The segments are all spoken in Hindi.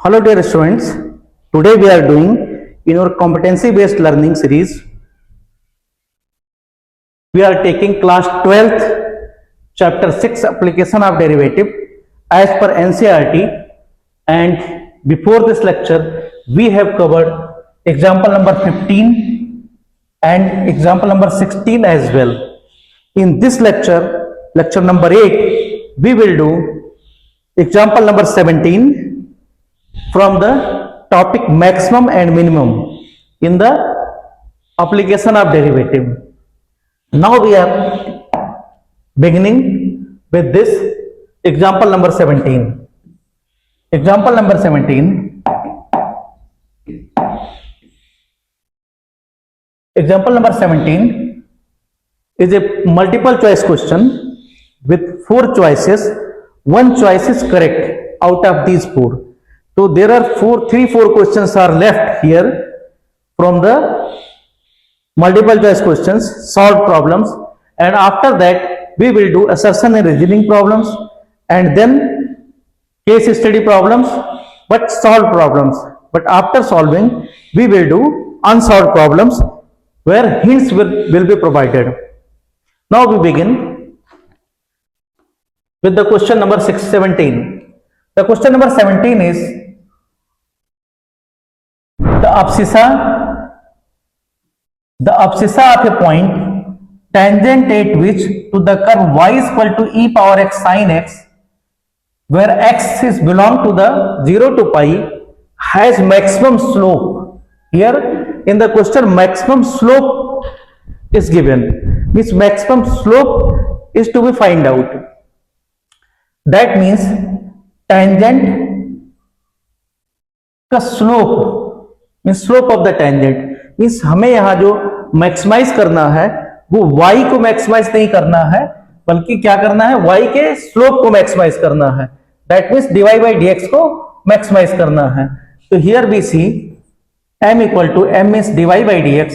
Hello dear students, today we are doing in our competency based learning series. We are taking class 12th chapter 6 application of derivative as per NCERT, and before this lecture we have covered example number 15 and example number 16 as well. In this lecture number 8, we will do example number 17 from the topic maximum and minimum in the application of derivative. Now we are beginning with this example number 17. Example number 17. Example number 17 is a multiple choice question with 4 choices. One choice is correct out of these 4. So there are 4 questions are left here from the multiple choice questions, solved problems, and after that we will do assertion and reasoning problems and then case study problems, but solved problems. But after solving we will do unsolved problems where hints will be provided. Now we begin with the question number 17. The question number 17 is the abscissa of a point tangent at which to the curve y is equal to e power x sin x, where x is belong to the 0 to pi, has maximum slope. Here in the question maximum slope is given, means maximum slope is to be find out. That means tangent का slope means slope of the tangent means हमें यहां जो मैक्सिमाइज करना है वो y को मैक्सिमाइज नहीं करना है, बल्कि क्या करना है, y के स्लोप को मैक्सिमाइज करना है. That means dy by dx को मैक्सिमाइज करना है. तो here we see m equal to m means dy by dx,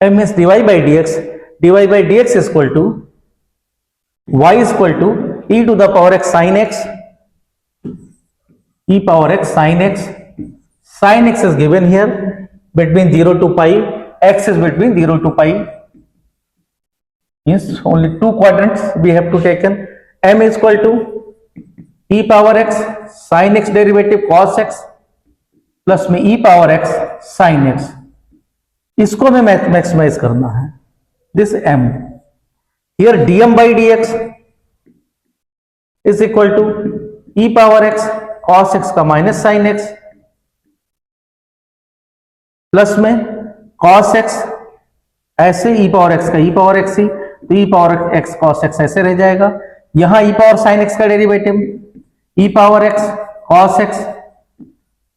m means dy by dx, dy by dx is equal to y is equal to e to the power x sin x, e power x sin x. Sin x is given here between 0 to pi, x is between 0 to pi. Means only 2 quadrants we have to taken. M is equal to e power x sin x derivative cos x plus में e power x sin x. इसको हमें मैक्सिमाइज करना है. This m here dm by dx is equal to e power x cos x का माइनस sin x प्लस में cos x ऐसे e पावर x का e पावर x ही, तो e power x cos x ऐसे रह जाएगा. यहां e पावर sin x का derivative e power x cos x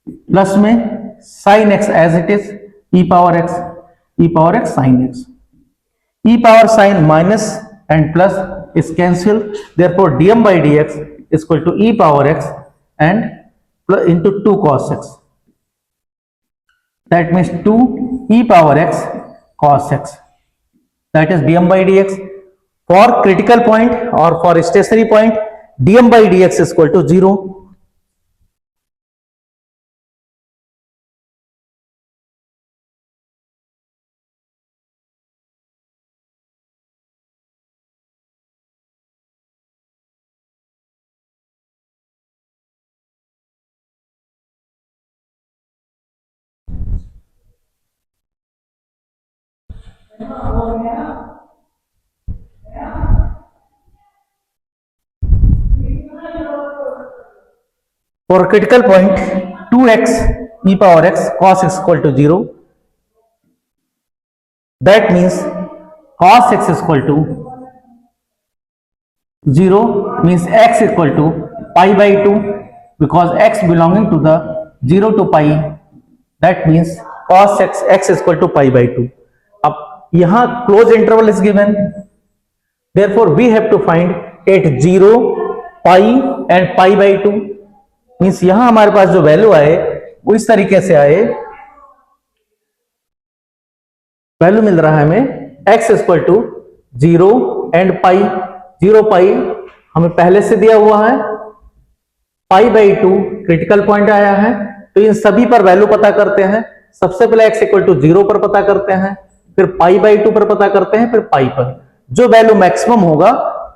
plus में sin x as it is e power x sin x. e power sin minus and plus is cancelled, therefore dm by dx is equal to e power x and into 2 cos x. That means 2 e power x cos x. That is dm by dx. For critical point or for stationary point, dm by dx is equal to 0. For critical point 2x e power x cos x equal to 0. That means cos x is equal to 0 means x equal to pi by 2, because x belonging to the 0 to pi. That means cos x is equal to pi by 2. अब यहां close interval is given, therefore we have to find at 0, pi and pi by 2. Means यहां हमारे पास जो वैल्यू आए वो इस तरीके से आए. वैल्यू मिल रहा है हमें x is equal to 0 and pi. 0 pi हमें पहले से दिया हुआ है, पाई बाई 2 क्रिटिकल पॉइंट आया है, तो इन सभी पर वैल्यू पता करते हैं। सबसे पहले x इक्वल टू 0 पर पता करते हैं, फिर पाई बाई 2 पर पता करते हैं, फिर पाई पर। जो वैल्यू मैक्सिमम होगा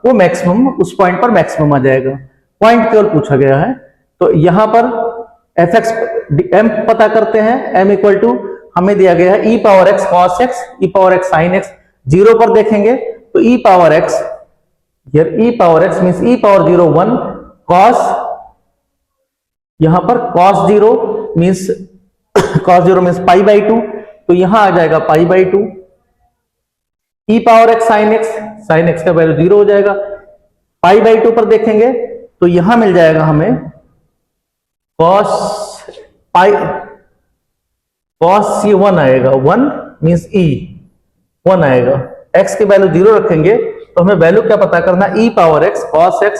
वो मैक्सिमम उस पॉइंट पर मैक्सिमम आ जाएगा। पॉइंट केवल पूछा गया है, तो यहां पर एफ एक्स एम पता करते हैं। एम इक्वल टू हमें दिया गया है e power x cos x, e power x sine x. 0 पर देखेंगे तो e power x, here e power x means e power 0 1 cos, यहां पर cos 0 means cos 0 means pi by 2, तो यहां आ जाएगा pi by 2। E power x sine x का वैल्यू 0 हो जाएगा। पाई बाई 2 पर देखेंगे तो यहां मिल जाएगा हमें cos पाई, cos ये 1 आएगा, 1 मींस e 1 आएगा। x की वैल्यू 0 रखेंगे तो हमें वैल्यू क्या पता करना, e power x cos x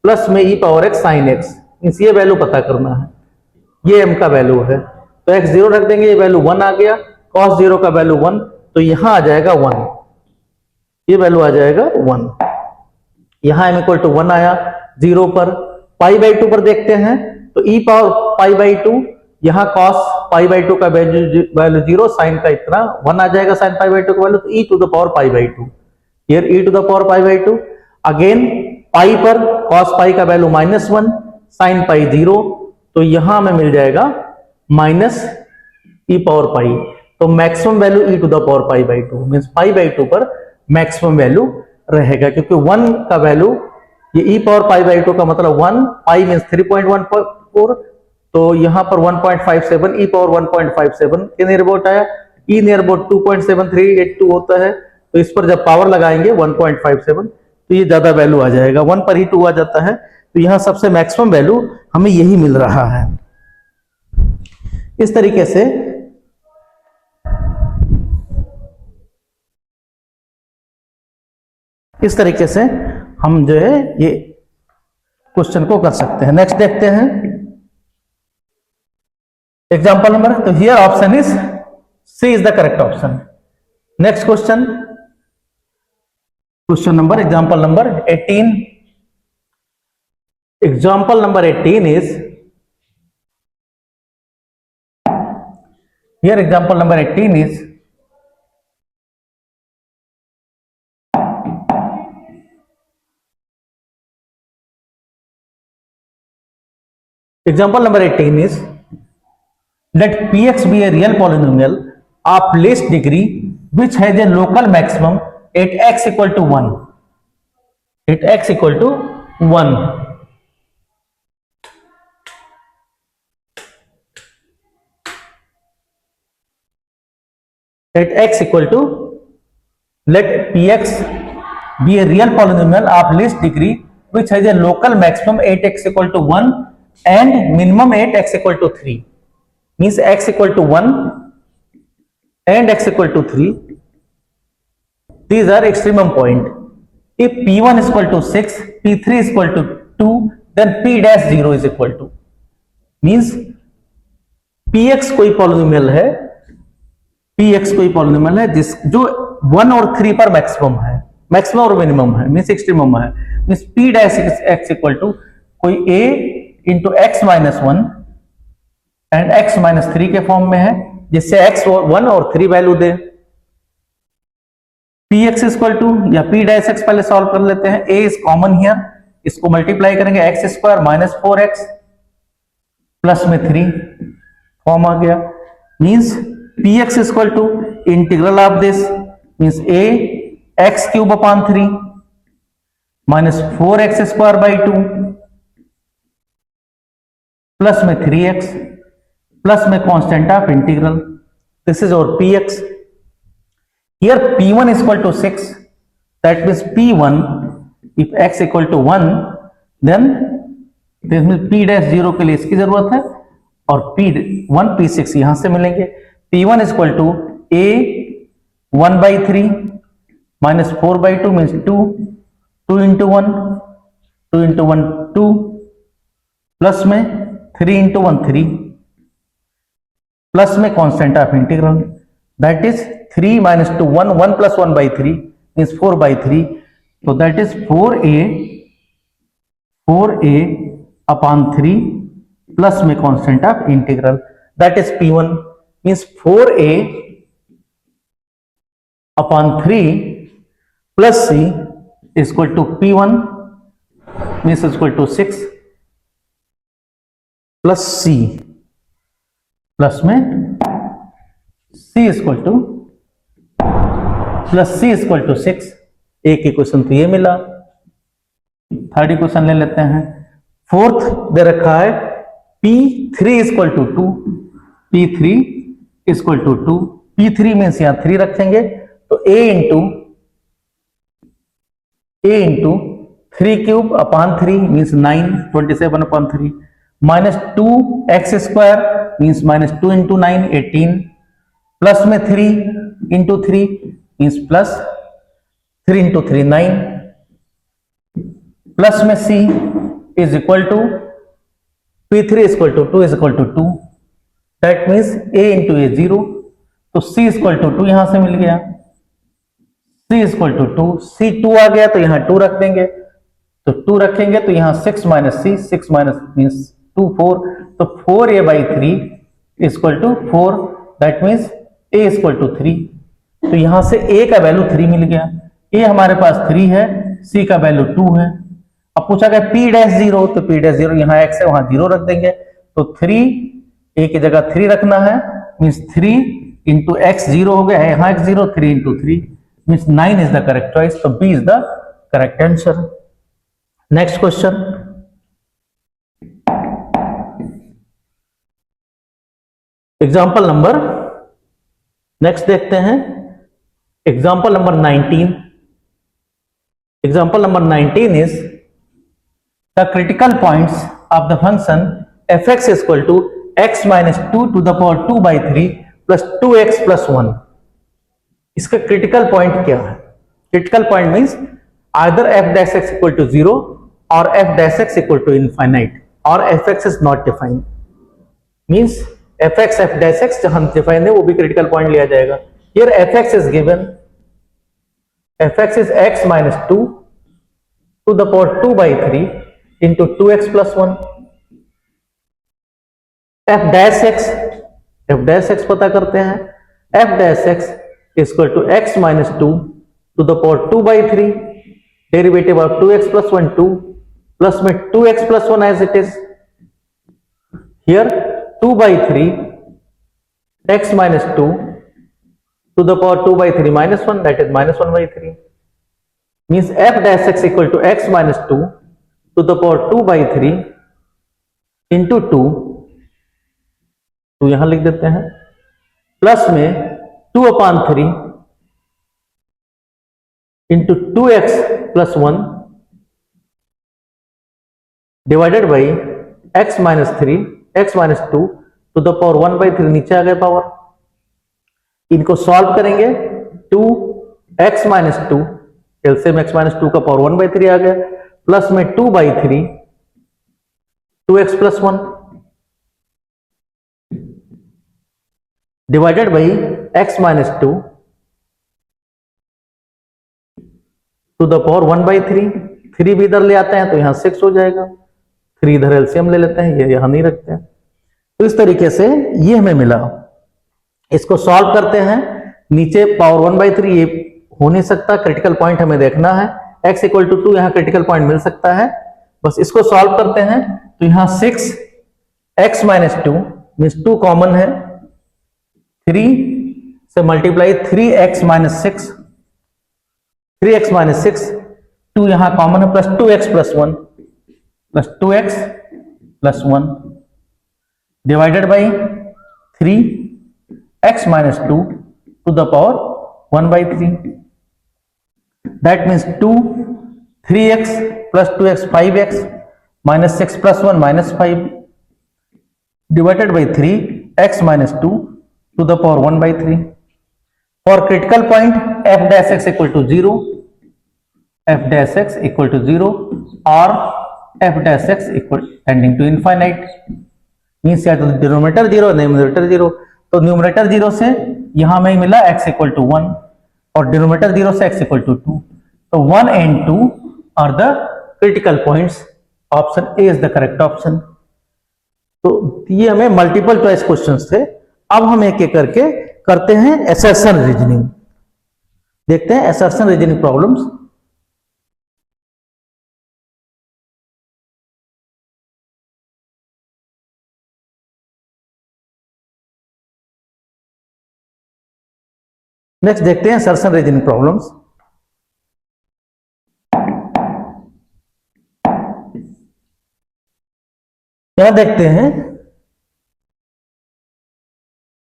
plus में e power x sin x, means ये वैल्यू पता करना है। ये m का वैल्यू है, तो x 0 रख देंगे, ये वैल्यू 1 आ गया। cos 0 का वैल्यू 1, तो यहां आ जाएगा 1, ये वैल्यू आ जाएगा 1। यहां m इक्वल टू 1 आया 0 पर। पाई बाई 2 पर देखते हैं तो e पावर पाई बाई 2, यहां cos पाई बाई 2 का वैल्यू 0, साइन का इतना 1 आ जाएगा, साइन पाई बाई 2 का वैल्यू, तो e to the power pi by 2, here e to the power pi by 2। Again pi पर cos पाई का वैल्यू -1, साइन पाई 0, तो यहां हमें मिल जाएगा माइनस e पावर पाई। तो maximum value e to the power pi by 2 means pi by 2 पर मैक्सिमम वैल्यू रहेगा, क्योंकि 1 का वैल्यू, ये e पावर पाई बाई 2 का मतलब 1, पाई मींस 3.14, तो यहां पर 1.57, e पावर 1.57 के नियर अबाउट आया। e नियर अबाउट 2.7382 होता है, तो इस पर जब पावर लगाएंगे 1.57, तो ये ज्यादा वैल्यू आ जाएगा, 1 पर ही 2 आ जाता है, तो यहां सबसे मैक्सिमम वैल्यू हमें यही मिल रहा है। इस तरीके से हम जो है ये क्वेश्चन को कर सकते हैं। नेक्स्ट देखते हैं एग्जाम्पल नंबर, तो here option is C is the correct option. Next question, question number example number 18। Example number 18 is, here example number 18 is, example number 18 is, let px be a real polynomial of least degree which has a local maximum at x equal to 1, at x equal to 1, at x equal to, let px be a real polynomial of least degree which has a local maximum at x equal to 1 and minimum at x equal to 3, means x equal to 1 and x equal to 3, these are extremum point. If p1 is equal to 6, p3 is equal to 2, then p dash 0 is equal to, means px कोई पॉलिनोमियल है, px कोई पॉलिनोमियल है जिस जो 1 और 3 पर मैक्सिमम है, मैक्सिमम और मिनिमम है, मीन्स एक्सट्रीमम है, means p dash x equal to कोई a into x minus 1 and x minus 3 के फॉर्म में है, जिससे x 1 और 3 वैल्यू दे। px इक्वल टू या p डैश x पहले सॉल्व कर लेते हैं, a इज कॉमन हियर, इसको मल्टीप्लाई करेंगे x square minus 4x plus में 3 फॉर्म आ गया, means px equal to integral of this means a x cube upon 3 minus 4x square by 2 plus में 3x प्लस में constant of integral, this is और px। Here p1 is equal to 6, that means p1 if x equal to 1 then this means p dash 0 के लिए इसकी जरूरत है और p1 p6 यहां से मिलेंगे। p1 is equal to a 1 by 3 minus 4 by 2 means 2 into 1 2 into 1 2 plus में 3 into 1 3 प्लस में constant of integral that is 3 minus 2 1 1 plus 1 by 3 means 4 by 3, so that is 4a upon 3 plus में constant of integral that is P1 means 4a upon 3 plus c equal to P1 means equal to 6 plus c plus में c equal to plus c equal to 6। एक इक्वेशन तो ये मिला। थर्ड इक्वेशन ले लेते हैं। फोर्थ दे रखा है P3 equal to 2, P3 equal to 2, P3 means यहां 3 रखेंगे तो a into 3 cube upon 3 means 9, 27 upon 3 minus 2x square means minus 2 into 9 18 plus में 3 into 3 means plus 3 into 3 9 plus में c is equal to P3 equal to 2 is equal to 2 that means a into a 0 तो c इक्वल टू 2 यहां से मिल गया, c इक्वल टू 2, c 2 आ गया तो यहां 2 रख देंगे तो 2 रखेंगे तो यहां 6 माइनस c 6 माइनस मीन्स 2 4 तो 4a by 3 equal to 4 that means a equal to 3। तो यहां से a का वैल्यू 3 मिल गया, a हमारे पास 3 है, c का वैल्यू 2 है। अब पूछा गया p डैश 0 तो p डैश 0 यहां x है वहां 0 रख देंगे तो 3 a की जगह 3 रखना है मीन्स 3 इंटू x 0 हो गया है, यहां x 0 3 into 3 means 9 is the correct choice तो b is the correct answer. Next question example number next देखते हैं example number 19। Example number 19 is the critical points of the function fx equal to x minus 2 to the power 2 by 3 plus 2x plus 1। इसका क्रिटिकल पॉइंट क्या है? Critical point means either f dash x equal to 0 और f dash x equal to infinite और fx is not defined means fx f dash x जहां डिफाइंड है वो भी क्रिटिकल पॉइंट लिया जाएगा। Here fx is given, fx is x minus 2 to the power 2 by 3 into 2x plus 1। f dash x पता करते हैं, f dash x equal to x minus 2 to the power 2 by 3 derivative of 2x plus 1 2 plus में 2x plus 1 as it is. Here 2 by 3 x minus 2 to the power 2 by 3 minus 1 that is minus 1 by 3 means f dash x equal to x minus 2 to the power 2 by 3 into 2 तो यहां लिख देते हैं प्लस में 2 upon 3 into 2x plus 1 divided by x minus 3 x minus 2 to the power 1 by 3 नीचे आ गए पावर। इनको सॉल्व करेंगे 2x minus 2 LCM x minus 2 का पावर 1 बाई 3 आ गया प्लस में 2 by 3 2x plus 1 divided by x minus 2 to the power 1 by 3। 3 भी इधर ले आते हैं तो यहां 6 हो जाएगा, 3 इधर एलसीएम ले लेते हैं, ये यहां नहीं रखते हैं। तो इस तरीके से ये हमें मिला। इसको सॉल्व करते हैं, नीचे पावर 1 बाई 3 ये हो नहीं सकता, क्रिटिकल पॉइंट हमें देखना है। x इक्वल टू 2 यहां क्रिटिकल पॉइंट मिल सकता है, बस इसको सॉल्व करते हैं तो यहां 6x माइनस 2 मीन्स 2 कॉमन है, 3 से multiply 3x minus 6 3x minus 6 2 यहां कॉमन है plus 2x plus 1 plus 2x plus 1 divided by 3x minus 2 to the power 1 by 3 that means 2 3x plus 2x 5x minus 6 plus 1 minus 5 divided by 3x minus 2 to the power 1 by 3। For critical point f dash x equal to 0 f dash x equal to 0 और f dash x equal tending to infinite means या तो डिनोमिनेटर 0 न्यूमरेटर 0, तो न्यूमरेटर 0 से यहां में मिला x इक्वल टू 1 और डिनोमिनेटर 0 से x इक्वल टू 2, तो 1 and 2 are the critical points option A is the correct option. तो ये हमें मल्टीपल चॉइस क्वेश्चंस थे। अब हम एक एक करके करते हैं असर्शन रीजनिंग। देखते हैं असर्शन रीजनिंग प्रॉब्लम्स। नेक्स्ट देखते हैं असर्शन रीजनिंग प्रॉब्लम्स। यहां देखते हैं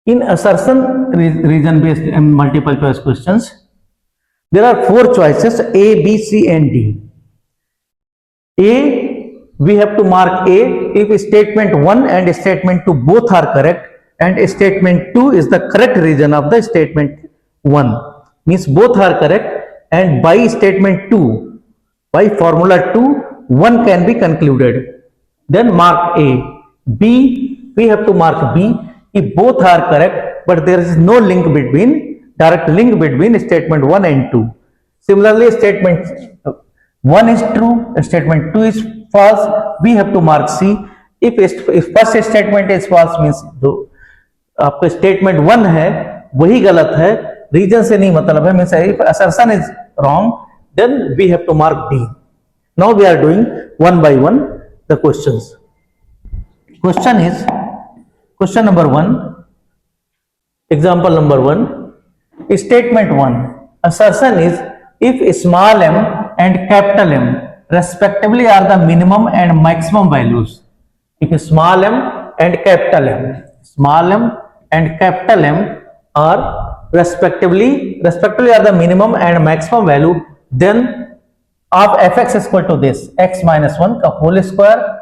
इन assertion region based and multiple choice questions there are 4 choices A, B, C and D. A, we have to mark A if statement 1 and statement 2 both are correct and statement 2 is the correct region of the statement 1, means both are correct, and by statement 2, by formula 2, 1 can be concluded, then mark A. B, we have to mark B if both are correct but there is no link between direct link between statement 1 and 2. Similarly, statement 1 is true, statement 2 is false, we have to mark C. If first statement is false means जो आपका statement 1 है वही गलत है, रीजन से नहीं मतलब है, means if assertion is wrong then we have to mark D. Now we are doing one by one the questions. Question is question number 1, example number 1, statement 1, assertion is if small m and capital M respectively are the minimum and maximum values. If small m and capital M, small m and capital M are respectively are the minimum and maximum value, then of fx is equal to this x minus 1 का whole square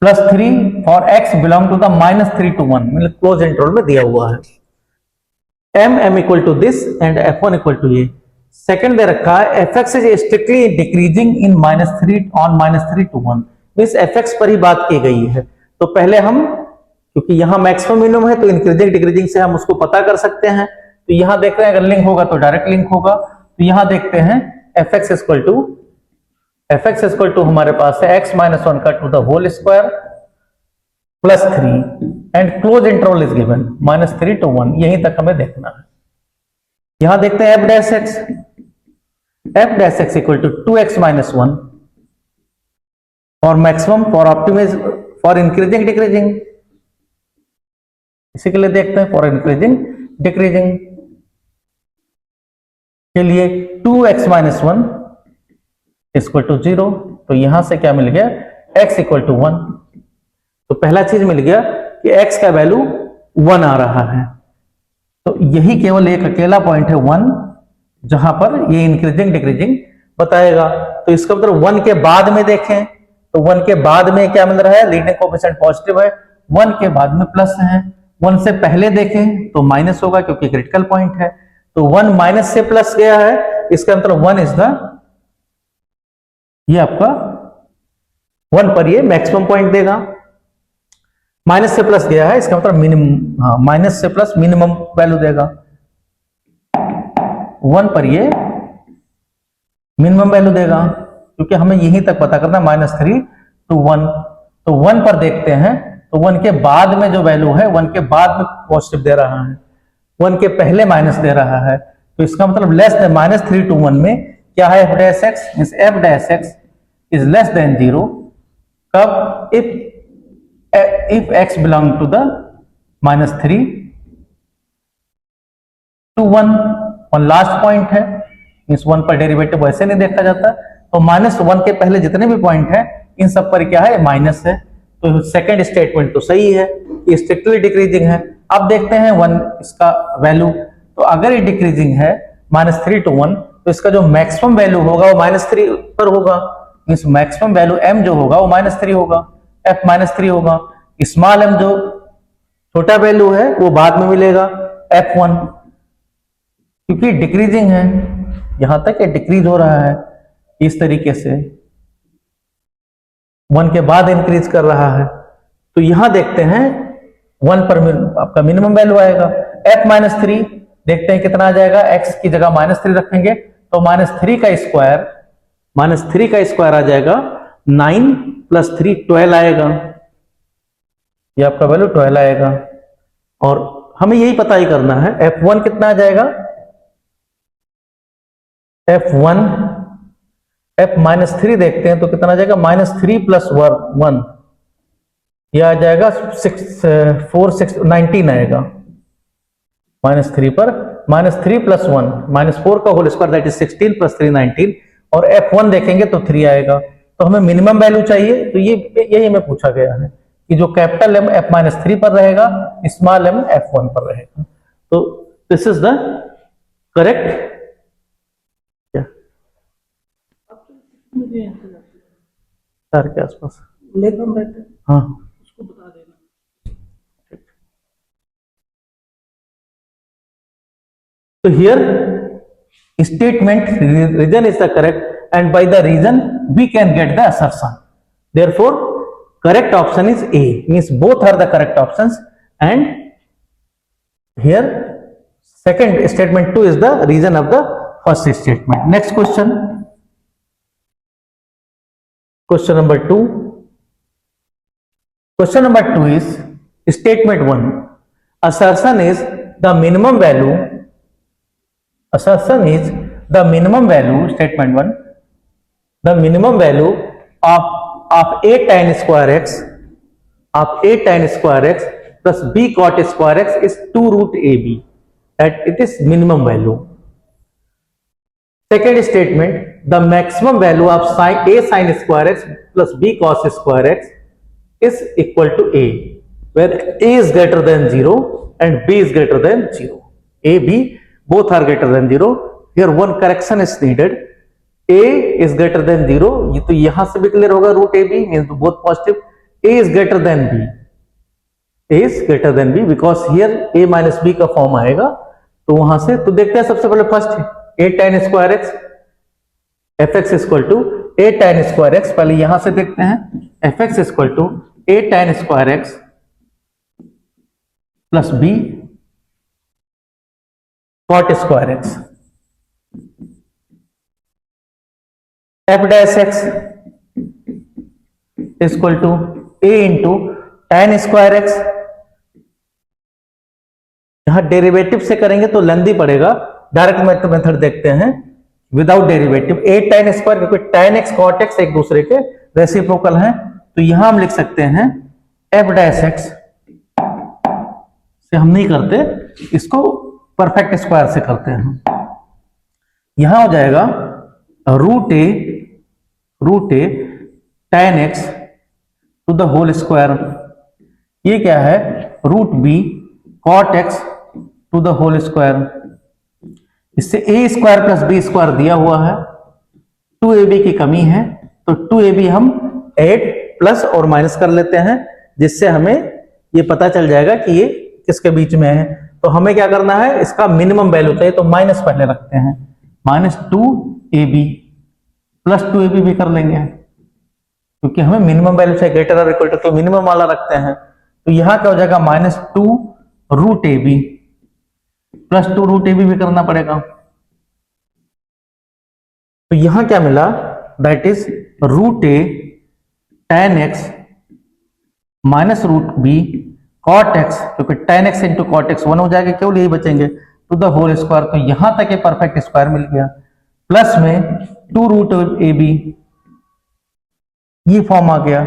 plus 3 for x belong to the minus 3 to 1, मतलब क्लोज इंटरवल में दिया हुआ है। m equal to this and f1 equal to a. Second दे रखा है fx is strictly decreasing in -3 on -3 to 1, means fx पर ही बात की गई है। तो पहले हम, क्योंकि यहाँ मैक्सिमम मिनिमम है तो इंक्रीजिंग डिक्रीजिंग से हम उसको पता कर सकते हैं। तो यहाँ देख रहे हैं अगर लिंक होगा तो डायरेक्ट लिंक होगा। तो यहाँ देखते हैं fx इक्वल टू हमारे पास है x minus 1 का to the whole square plus 3 and close interval is given -3 to 1, यहीं तक हमें देखना है। यहां देखते हैं f dash x equal to 2x minus 1 for maximum, for optimise, for increasing decreasing. इसी के लिए देखते हैं फॉर इंक्रीजिंग डिक्रीजिंग के लिए 2x minus 1 इक्वल टू 0। तो यहां से क्या मिल गया x इक्वल टू 1। तो पहला चीज मिल गया कि x का वैल्यू 1 आ रहा है। तो यही केवल एक अकेला पॉइंट है 1 जहां पर ये इंक्रीजिंग डिक्रीजिंग बताएगा। तो इसका मतलब 1 के बाद में देखें तो 1 के बाद में क्या मिल रहा है, लीडिंग कोएफिशिएंट पॉजिटिव है, 1 के बाद में प्लस है। 1 से पहले देखें तो माइनस होगा क्योंकि क्रिटिकल पॉइंट है। तो 1 माइनस से प्लस गया है, इसका मतलब 1 इज द, ये आपका 1 पर ये मैक्सिमम पॉइंट देगा। माइनस से प्लस गया है, इसका मतलब मिनिमम, हाँ माइनस से प्लस मिनिमम वैल्यू देगा। 1 पर ये मिनिमम वैल्यू देगा क्योंकि हमें यहीं तक पता करना है -3 to 1। तो 1 पर देखते हैं तो 1 के बाद में जो वैल्यू है 1 के बाद में पॉजिटिव दे रहा है, 1 के पहले माइनस दे रहा है। तो इसका मतलब लेस देन -3 to 1 में क्या है f dash x, means f dash x is less than 0 कब, if x belong to the -3 to 1 और लास्ट पॉइंट है, मींस 1 पर डेरिवेटिव वैसे नहीं देखा जाता। तो -1 के पहले जितने भी पॉइंट है इन सब पर क्या है माइनस है। तो सेकंड स्टेटमेंट तो सही है, ये स्ट्रिक्टली डिक्रीजिंग है। अब देखते हैं 1 इसका वैल्यू, तो अगर ये डिक्रीजिंग है -3 to 1 तो इसका जो मैक्सिमम वैल्यू होगा वो -3 पर होगा, मींस मैक्सिमम वैल्यू m जो होगा वो -3 होगा, f -3 होगा। स्मॉल m जो छोटा वैल्यू है वो बाद में मिलेगा f1, क्योंकि डिक्रीजिंग है, यहां तक ये डिक्रीज हो रहा है इस तरीके से, 1 के बाद इंक्रीज कर रहा है। तो यहां देखते हैं 1 पर आपका मिनिमम वैल्यू आएगा, f -3 देखते हैं कितना आ जाएगा, x की जगह -3 रखेंगे तो -3 का स्क्वायर आ जाएगा 9 +3 12 आएगा, ये आपका वैल्यू 12 आएगा। और हमें यही पता ही करना है F1 कितना आ जाएगा, F1 F-3 देखते हैं तो कितना आ जाएगा, -3 + 1, यह आ जाएगा 19 आएगा। -3 पर -3 + 1 -4 का होल स्क्वायर दैट इज 16 + 3 19, और F1 देखेंगे तो 3 आएगा। तो हमें मिनिमम वैल्यू चाहिए, तो यही हमें पूछा गया है कि जो कैपिटल M F-3 पर रहेगा, स्मॉल m F1 पर रहेगा। तो this is the correct sir के आसपास हाँ उसको बता देना। तो here statement reason is the correct, and by the reason we can get the assertion. Therefore correct option is A, means both are the correct options, and here second statement 2 is the reason of the first statement. Next question, question number 2. Question number 2 is statement 1. Assertion is the minimum value. Assertion is the minimum value. Statement 1. The minimum value of a tan square x plus b cot square x is 2 root ab. That it is minimum value. Second statement, the maximum value of a sin square x plus b cos square x is equal to a, where a is greater than 0 and b is greater than 0. A, b both are greater than 0. Here one correction is needed. A is greater than 0, ये तो यहां से भी क्लियर होगा, root a b means both positive. A is greater than b, A is greater than b because here a minus b का फॉर्म आएगा. तो वहां से तो देखते हैं सबसे पहले first a tan square x fx equal to a tan square x. पहले यहां से देखते हैं fx equal to a tan square x plus b cot square x. f dash x equal to a into tan square x. यहां डेरिवेटिव से करेंगे तो लेंदी पड़ेगा, डायरेक्ट मेथड देखते हैं without derivative. a tan square, क्योंकि tan x cot x एक दूसरे के रेसिप्रोकल हैं, तो यहां हम लिख सकते हैं f dash x से हम नहीं करते, इसको परफेक्ट स्क्वायर से करते हैं. यहां हो जाएगा root a tan x to the whole square. ये क्या है, root b cot x to the whole square. इससे a square plus b square दिया हुआ है, 2ab की कमी है, तो 2ab हम ऐड प्लस और माइनस कर लेते हैं, जिससे हमें ये पता चल जाएगा कि ये किसके बीच में है. तो हमें क्या करना है, इसका मिनिमम वैल्यू चाहिए, तो माइनस पहले रखते हैं, -2ab प्लस 2ab भी कर लेंगे, क्योंकि हमें मिनिमम वैल्यू चाहिए, ग्रेटर और इक्वल टू, तो मिनिमम वाला रखते हैं. तो यहां क्या हो जाएगा, -2 root a b plus 2 root a b भी करना पड़ेगा. तो यहां क्या मिला, that is root a tan x minus root b cot x, क्योंकि tan x into cot x 1 हो जाएगा, केवल यही बचेंगे, टू द होल स्क्वायर. तो यहां तक ये परफेक्ट स्क्वायर मिल गया, प्लस में 2 रूट ए बी, ये फॉर्म आ गया.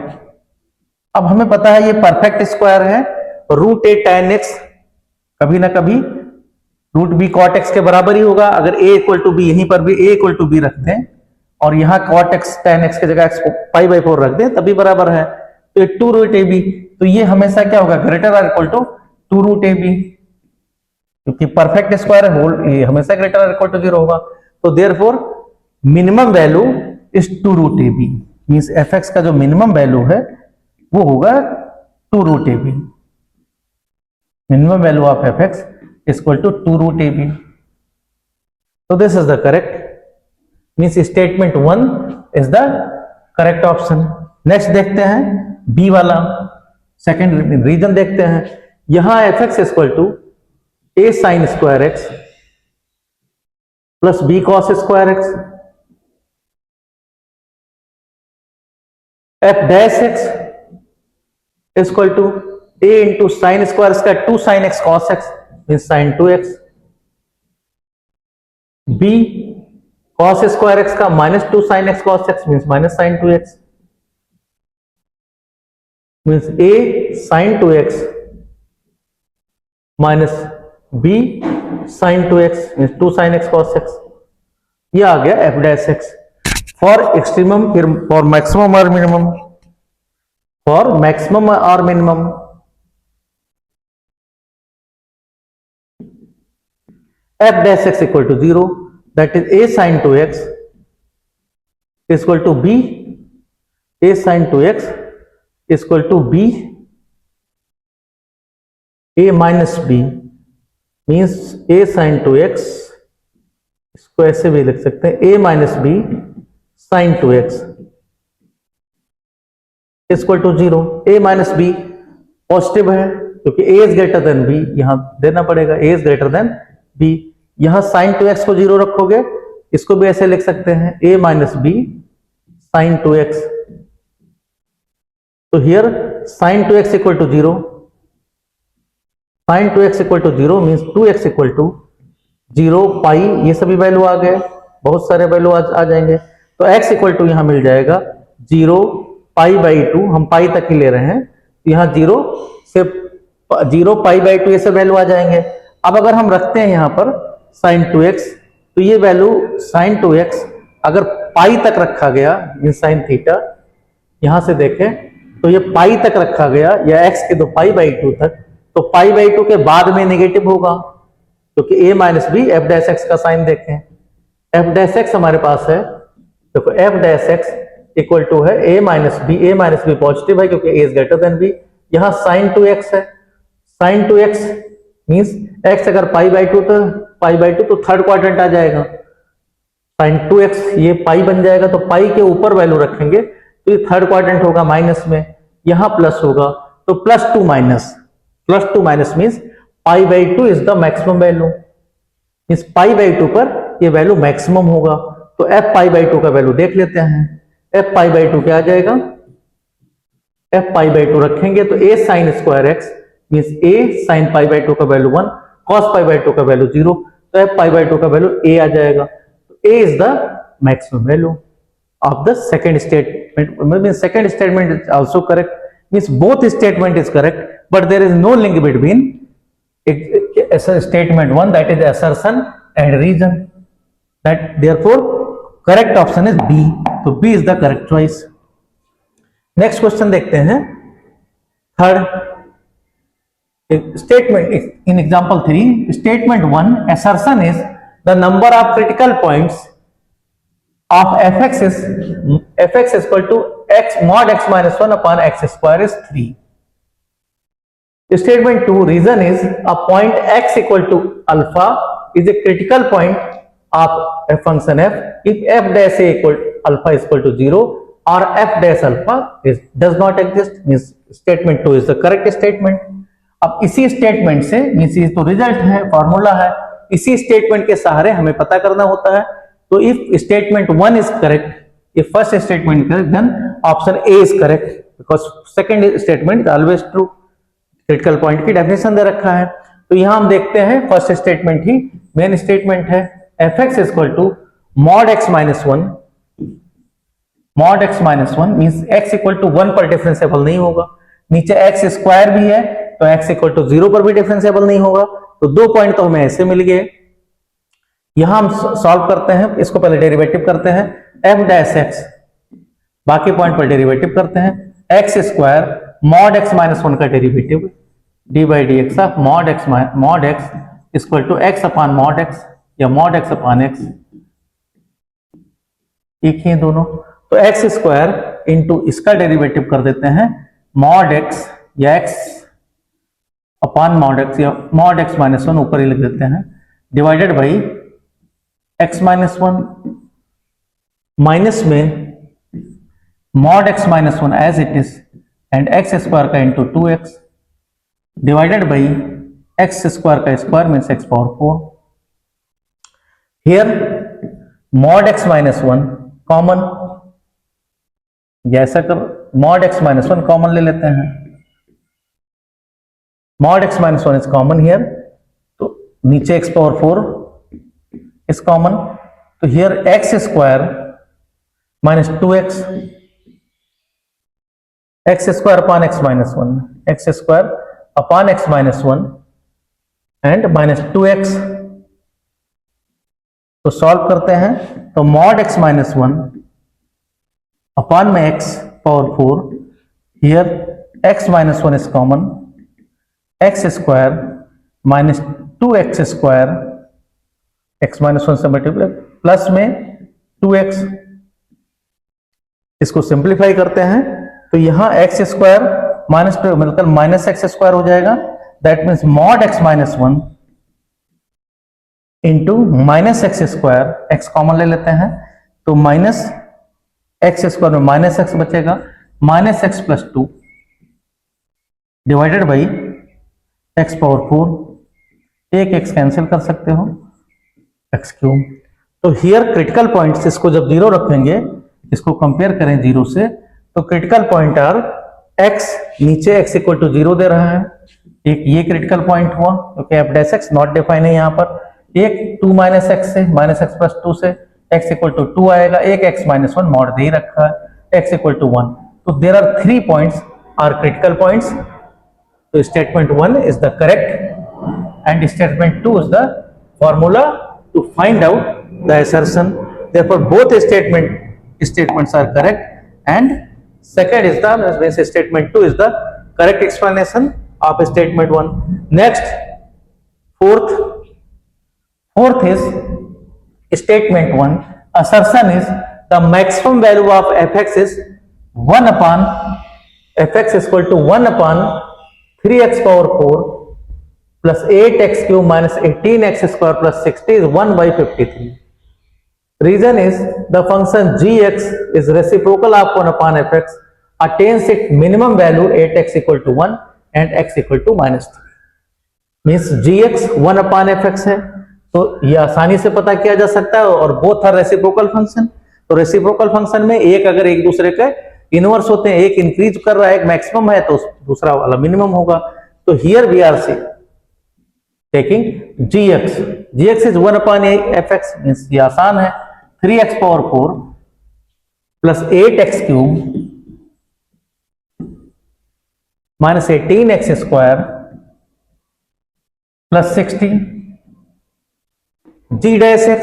अब हमें पता है ये परफेक्ट स्क्वायर है, रूट ए tan x कभी ना कभी रूट बी cot x के बराबर ही होगा. अगर a इक्वल टू बी, यहीं पर भी a इक्वल टू बी रख दें और यहां cot x tan x की जगह x को π/4 रख दें, तभी बराबर है. तो 2 रूट ए बी, तो ये हमेशा क्या होगा, ग्रेटर और equal to 2 root a b, क्योंकि परफेक्ट स्क्वायर होल ये हमेशा ग्रेटर और इक्वल टू 0 होगा. तो therefore minimum value is 2 root a b, means fx का जो मिनिमम वैल्यू है वो होगा 2 root a b. Minimum value of fx equal to 2 root a b. तो this is the correct, means statement 1 is the correct option. Next देखते हैं बी वाला, सेकेंड रीजन देखते हैं. यहां fx equal to a sin square x plus b cos square x. F dash x equal to a into sine square इसका 2 sine x cos x mean sine 2x, b cos square x का minus 2 sine x cos x mean minus sine 2x, means a sine 2x minus b sine 2x means 2 sine x cos x. ये आ गया f dash x for extremum, फिर फॉर मैक्सिमम और मिनिमम, फॉर मैक्सिमम और minimum f dash x equal to 0, that is a sin 2x is equal to b, a sin 2x is equal to b a minus b means a sin 2x, इसको ऐसे भी लिख सकते हैं a minus b sin 2x is equal to 0। a minus b positive है क्योंकि a is greater than b, यहां देना पड़ेगा a is greater than b। यहां sin 2x को 0 रखोगे, इसको भी ऐसे लिख सकते हैं a minus b sin 2x। तो here sin 2x equal to 0, sin 2x equal to 0 means 2x equal to 0 पाई, ये सभी वैल्यू आ गए, बहुत सारे वैल्यू आ जाएंगे। तो x इक्वल टू यहां मिल जाएगा 0 पाई बाई 2, हम पाई तक ही ले रहे हैं, तो यहां 0 से 0 पाई बाई 2 ये सब वैल्यू आ जाएंगे। अब अगर हम रखते हैं यहां पर sin 2x, तो ये वैल्यू sin 2x अगर पाई तक रखा गया इन sin थीटा, यहां से देखें तो ये पाई तक रखा गया या x के 2 पाई बाई 2 तक, तो पाई बाई 2 के बाद में नेगेटिव होगा क्योंकि a minus b f dash x का साइन देखें, एफ डैश एक्स हमारे पास है, देखो f dash x equal to है a माइनस बी पॉजिटिव है क्योंकि a is greater than b, यहां sin 2x है, sin 2x मींस x अगर पाई बाई 2 तो थर्ड क्वाड्रेंट आ जाएगा, sin 2x ये पाई बन जाएगा, तो पाई के ऊपर वैल्यू रखेंगे तो ये थर्ड क्वाड्रेंट होगा माइनस में, यहां प्लस होगा तो plus two minus means pi by 2 is the maximum value, इस पाई बाई 2 पर ये वैल्यू मैक्सिमम होगा। तो f पाई बाई 2 का वैल्यू देख लेते हैं, f पाई बाई 2 क्या आ जाएगा, f पाई बाई 2 रखेंगे तो a sine square x means a sign pi by 2 का वैल्यू 1, कॉस पाई बाई 2 का वैल्यू 0, तो f पाई बाई 2 का वैल्यू a आ जाएगा। तो a is the maximum value of the second statement, means second statement is also correct, means both statement is correct but there is no link between statement 1, that is assertion and reason, that therefore correct option is B, तो B is the correct choice। next question देखते हैं, third statement in example 3, statement 1 assertion is the number of critical points of fx is equal to x mod x minus 1 upon x square is 3। Statement 2 reason is a point x equal to alpha is a critical point of a function f if f dash a equal alpha is equal to 0 or f dash alpha does not exist, means statement 2 is the correct statement। अब इसी स्टेटमेंट से मींस ये तो रिजल्ट है, फॉर्मूला है, इसी स्टेटमेंट के सहारे हमें पता करना होता है। तो if statement 1 is correct, if first statement correct then option A is correct because second statement is always true. Critical point की डेफिनेशन दे रखा है, तो यहां हम देखते हैं फर्स्ट स्टेटमेंट ही मेन स्टेटमेंट है, f x equal to mod x minus 1, mod x minus 1 means x equal to 1 पर डिफरेंशिएबल नहीं होगा, नीचे एक्स स्क्वायर भी है तो एक्स इक्वल टू 0 पर भी डिफरेंशिएबल नहीं होगा, तो 2 पॉइंट तो हमें ऐसे मिल गए। यहां हम सॉल्व करते हैं, इसको पहले डेरिवेटिव करते हैं, एफ डैश एक्स, बाकी पॉइंट पर डेरिवेटिव करते हैं, x square mod x minus 1 का derivative d by d x of mod x equal to x upon mod x या मॉड एक्स अपॉन एक्स, एक ही दोनों, तो एक्स स्क्वायर इंटू इसका डेरिवेटिव कर देते हैं मॉड एक्स या एक्स अपॉन मॉड एक्स या मॉड एक्स माइनस 1 ऊपर ही लिख देते हैं, divided by x minus 1 minus में mod x minus 1 as it is and x square का into 2x divided by x square का square means x power 4। Here mod x minus 1 common, या ऐसा कर, mod x minus one common ले लेते हैं, mod x minus one is common here, तो नीचे x पावर 4 इज कॉमन, तो here x square minus 2x, x square upon x minus one, x square upon x minus one and minus 2x। तो सॉल्व करते हैं, तो mod x minus one upon में x power 4, here x minus one is common, x square minus 2x square, x minus one से मल्टीप्लाई प्लस में 2x, इसको सिंप्लीफाई करते हैं, तो यहां x स्क्वायर माइनस मतलब माइनस एक्स स्क्वायर हो जाएगा, that means mod x minus one into minus x square, x common ले लेते हैं, तो माइनस एक्स स्क्वायर में माइनस एक्स बचेगा, minus x plus 2 divided by x power 4, एक एक्स कैंसिल कर सकते हो, एक्स क्यूब। तो हियर क्रिटिकल पॉइंट्स, इसको जब जीरो रखेंगे, इसको कंपेयर करें जीरो से, तो क्रिटिकल पॉइंट आर एक्स, नीचे एक्स इक्वल टू जीरो दे रहा है, एक ये क्रिटिकल पॉइंट हुआ क्योंकि f dash x not define है यहाँ पर, एक 2 माइनस एक्स से, माइनस एक्स प्लस 2 से x इक्वल टू 2 आएगा, एक x माइनस वन मॉड दे ही रखा है, x इक्वल टू 1। तो there are 3 points are critical points, तो statement 1 is the correct and statement 2 is the formula to find out the assertion, therefore both statements are correct and second is the means statement 2 is the correct explanation of statement 1. Next, fourth is statement 1, assertion is the maximum value of fx is 1 upon fx is equal to 1 upon 3x power 4 plus 8x cube minus 18x square plus 60 is 1 by 53. Reason is the function gx is reciprocal of 1 upon fx attains its minimum value 8x equal to 1 and x equal to minus 3. Means gx 1 upon fx है, तो ये आसानी से पता किया जा सकता है, और बोथ आर रेसिप्रोकल फंक्शन। तो रेसिप्रोकल फंक्शन में एक अगर एक दूसरे के इनवर्स होते हैं, एक इंक्रीज कर रहा है, एक मैक्सिमम है, तो दूसरा वाला मिनिमम होगा। तो here we are see taking gx is 1 upon fx, मींस ये आसान है, 3x power 4 plus 8x cube minus 18x square plus 60 g dash x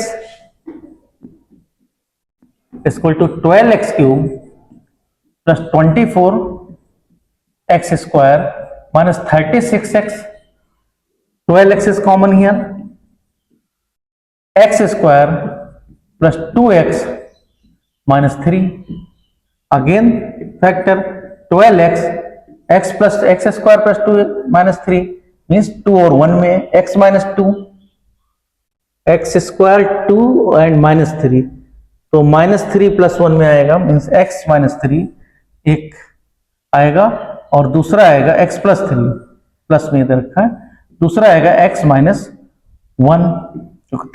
equal to 12x cube plus 24x square minus 36x, 12x is common here, x square plus 2x minus 3, again factor 12x, x plus x square plus 2 minus 3 means 2 और 1 में x minus 2, x square 2 and minus 3, तो minus 3 plus 1 में आएगा, means x minus 3 एक आएगा, और दूसरा आएगा x plus 3, प्लस में इधर रखा है, दूसरा आएगा x minus 1,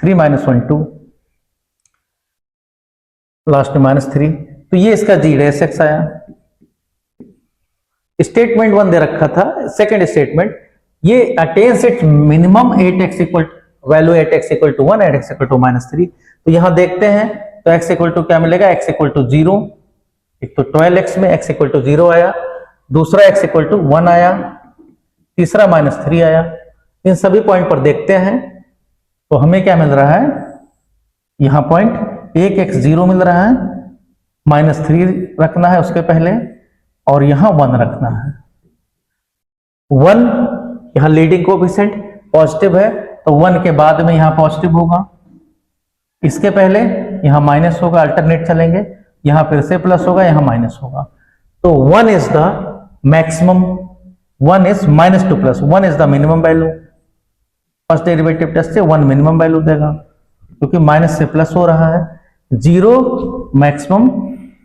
3 minus 1 2, लास्ट में minus 3, तो ये इसका g डैश x आया। स्टेटमेंट 1 दे रखा था, सेकंड स्टेटमेंट, ये attains it minimum 8x equal value 8x equal to 1 8x equal to -3। तो यहां देखते हैं, तो x इक्वल टू क्या मिलेगा, x इक्वल टू 0, एक तो 12x में x इक्वल टू 0 आया, दूसरा x इक्वल टू 1 आया, तीसरा -3 आया। इन सभी पॉइंट पर देखते हैं तो हमें क्या मिल रहा है, यहां पॉइंट एक x 0 मिल रहा है, -3 रखना है उसके पहले, और यहां 1 रखना है। 1 यहां लीडिंग कोएफिशिएंट पॉजिटिव है, तो 1 के बाद में यहां पॉजिटिव होगा, इसके पहले यहां माइनस होगा, अल्टरनेट चलेंगे, यहां फिर से प्लस होगा, यहां माइनस होगा। तो 1 is the maximum, 1 is -2 plus 1 is the minimum value. First derivative test से 1 मिनिमम वैल्यू देगा, क्योंकि माइनस से प्लस हो रहा है, 0 मैक्सिमम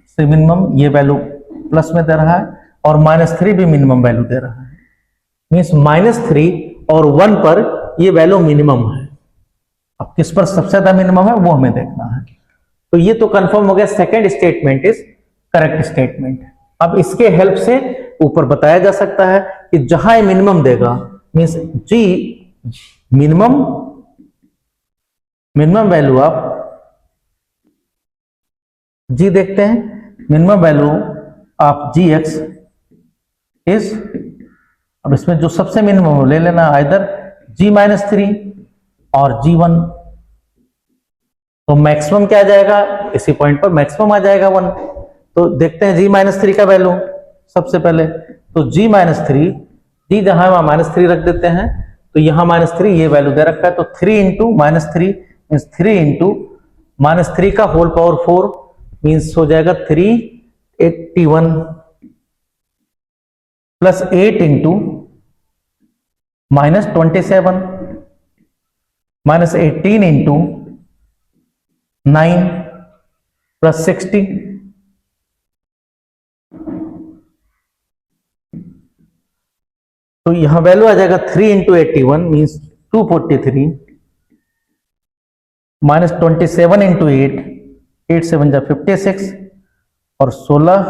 से मिनिमम ये वैल्यू प्लस में दे रहा है, और -3 भी मिनिमम वैल्यू दे रहा है, मीन्स -3 और 1 पर ये वैल्यू मिनिमम है। अब किस पर सबसे ज्यादा मिनिमम है वो हमें देखना है। तो ये तो कंफर्म हो गया, second statement is correct statement. अब इसके हेल्प से ऊपर बताया जा सकता है कि जहां मिनिमम देगा मीन्स जी मिनिमम वैल्यू आप जी देखते हैं, minimum value of g x is, अब इसमें जो सबसे मिनिमम हो ले लेना आइदर जी -3 और जी1, तो मैक्सिमम क्या आ जाएगा, इसी पॉइंट पर मैक्सिमम आ जाएगा 1। तो देखते हैं जी-3 का वैल्यू सबसे पहले, तो जी-3 जी जहां वहां -3 रख देते हैं, तो यहां -3 ये वैल्यू दे रखा है, तो 3 इंटू -3 मीन्स 3 इंटू -3 का होल पावर 4 मीन्स हो जाएगा 381 प्लस 8 इंटू -27 -18 इंटू 9 प्लस 60, तो यहां वैल्यू आ जाएगा 3 इंटू 81 मीन्स 243 -27 इंटू 8 8 7 जा 56 और 16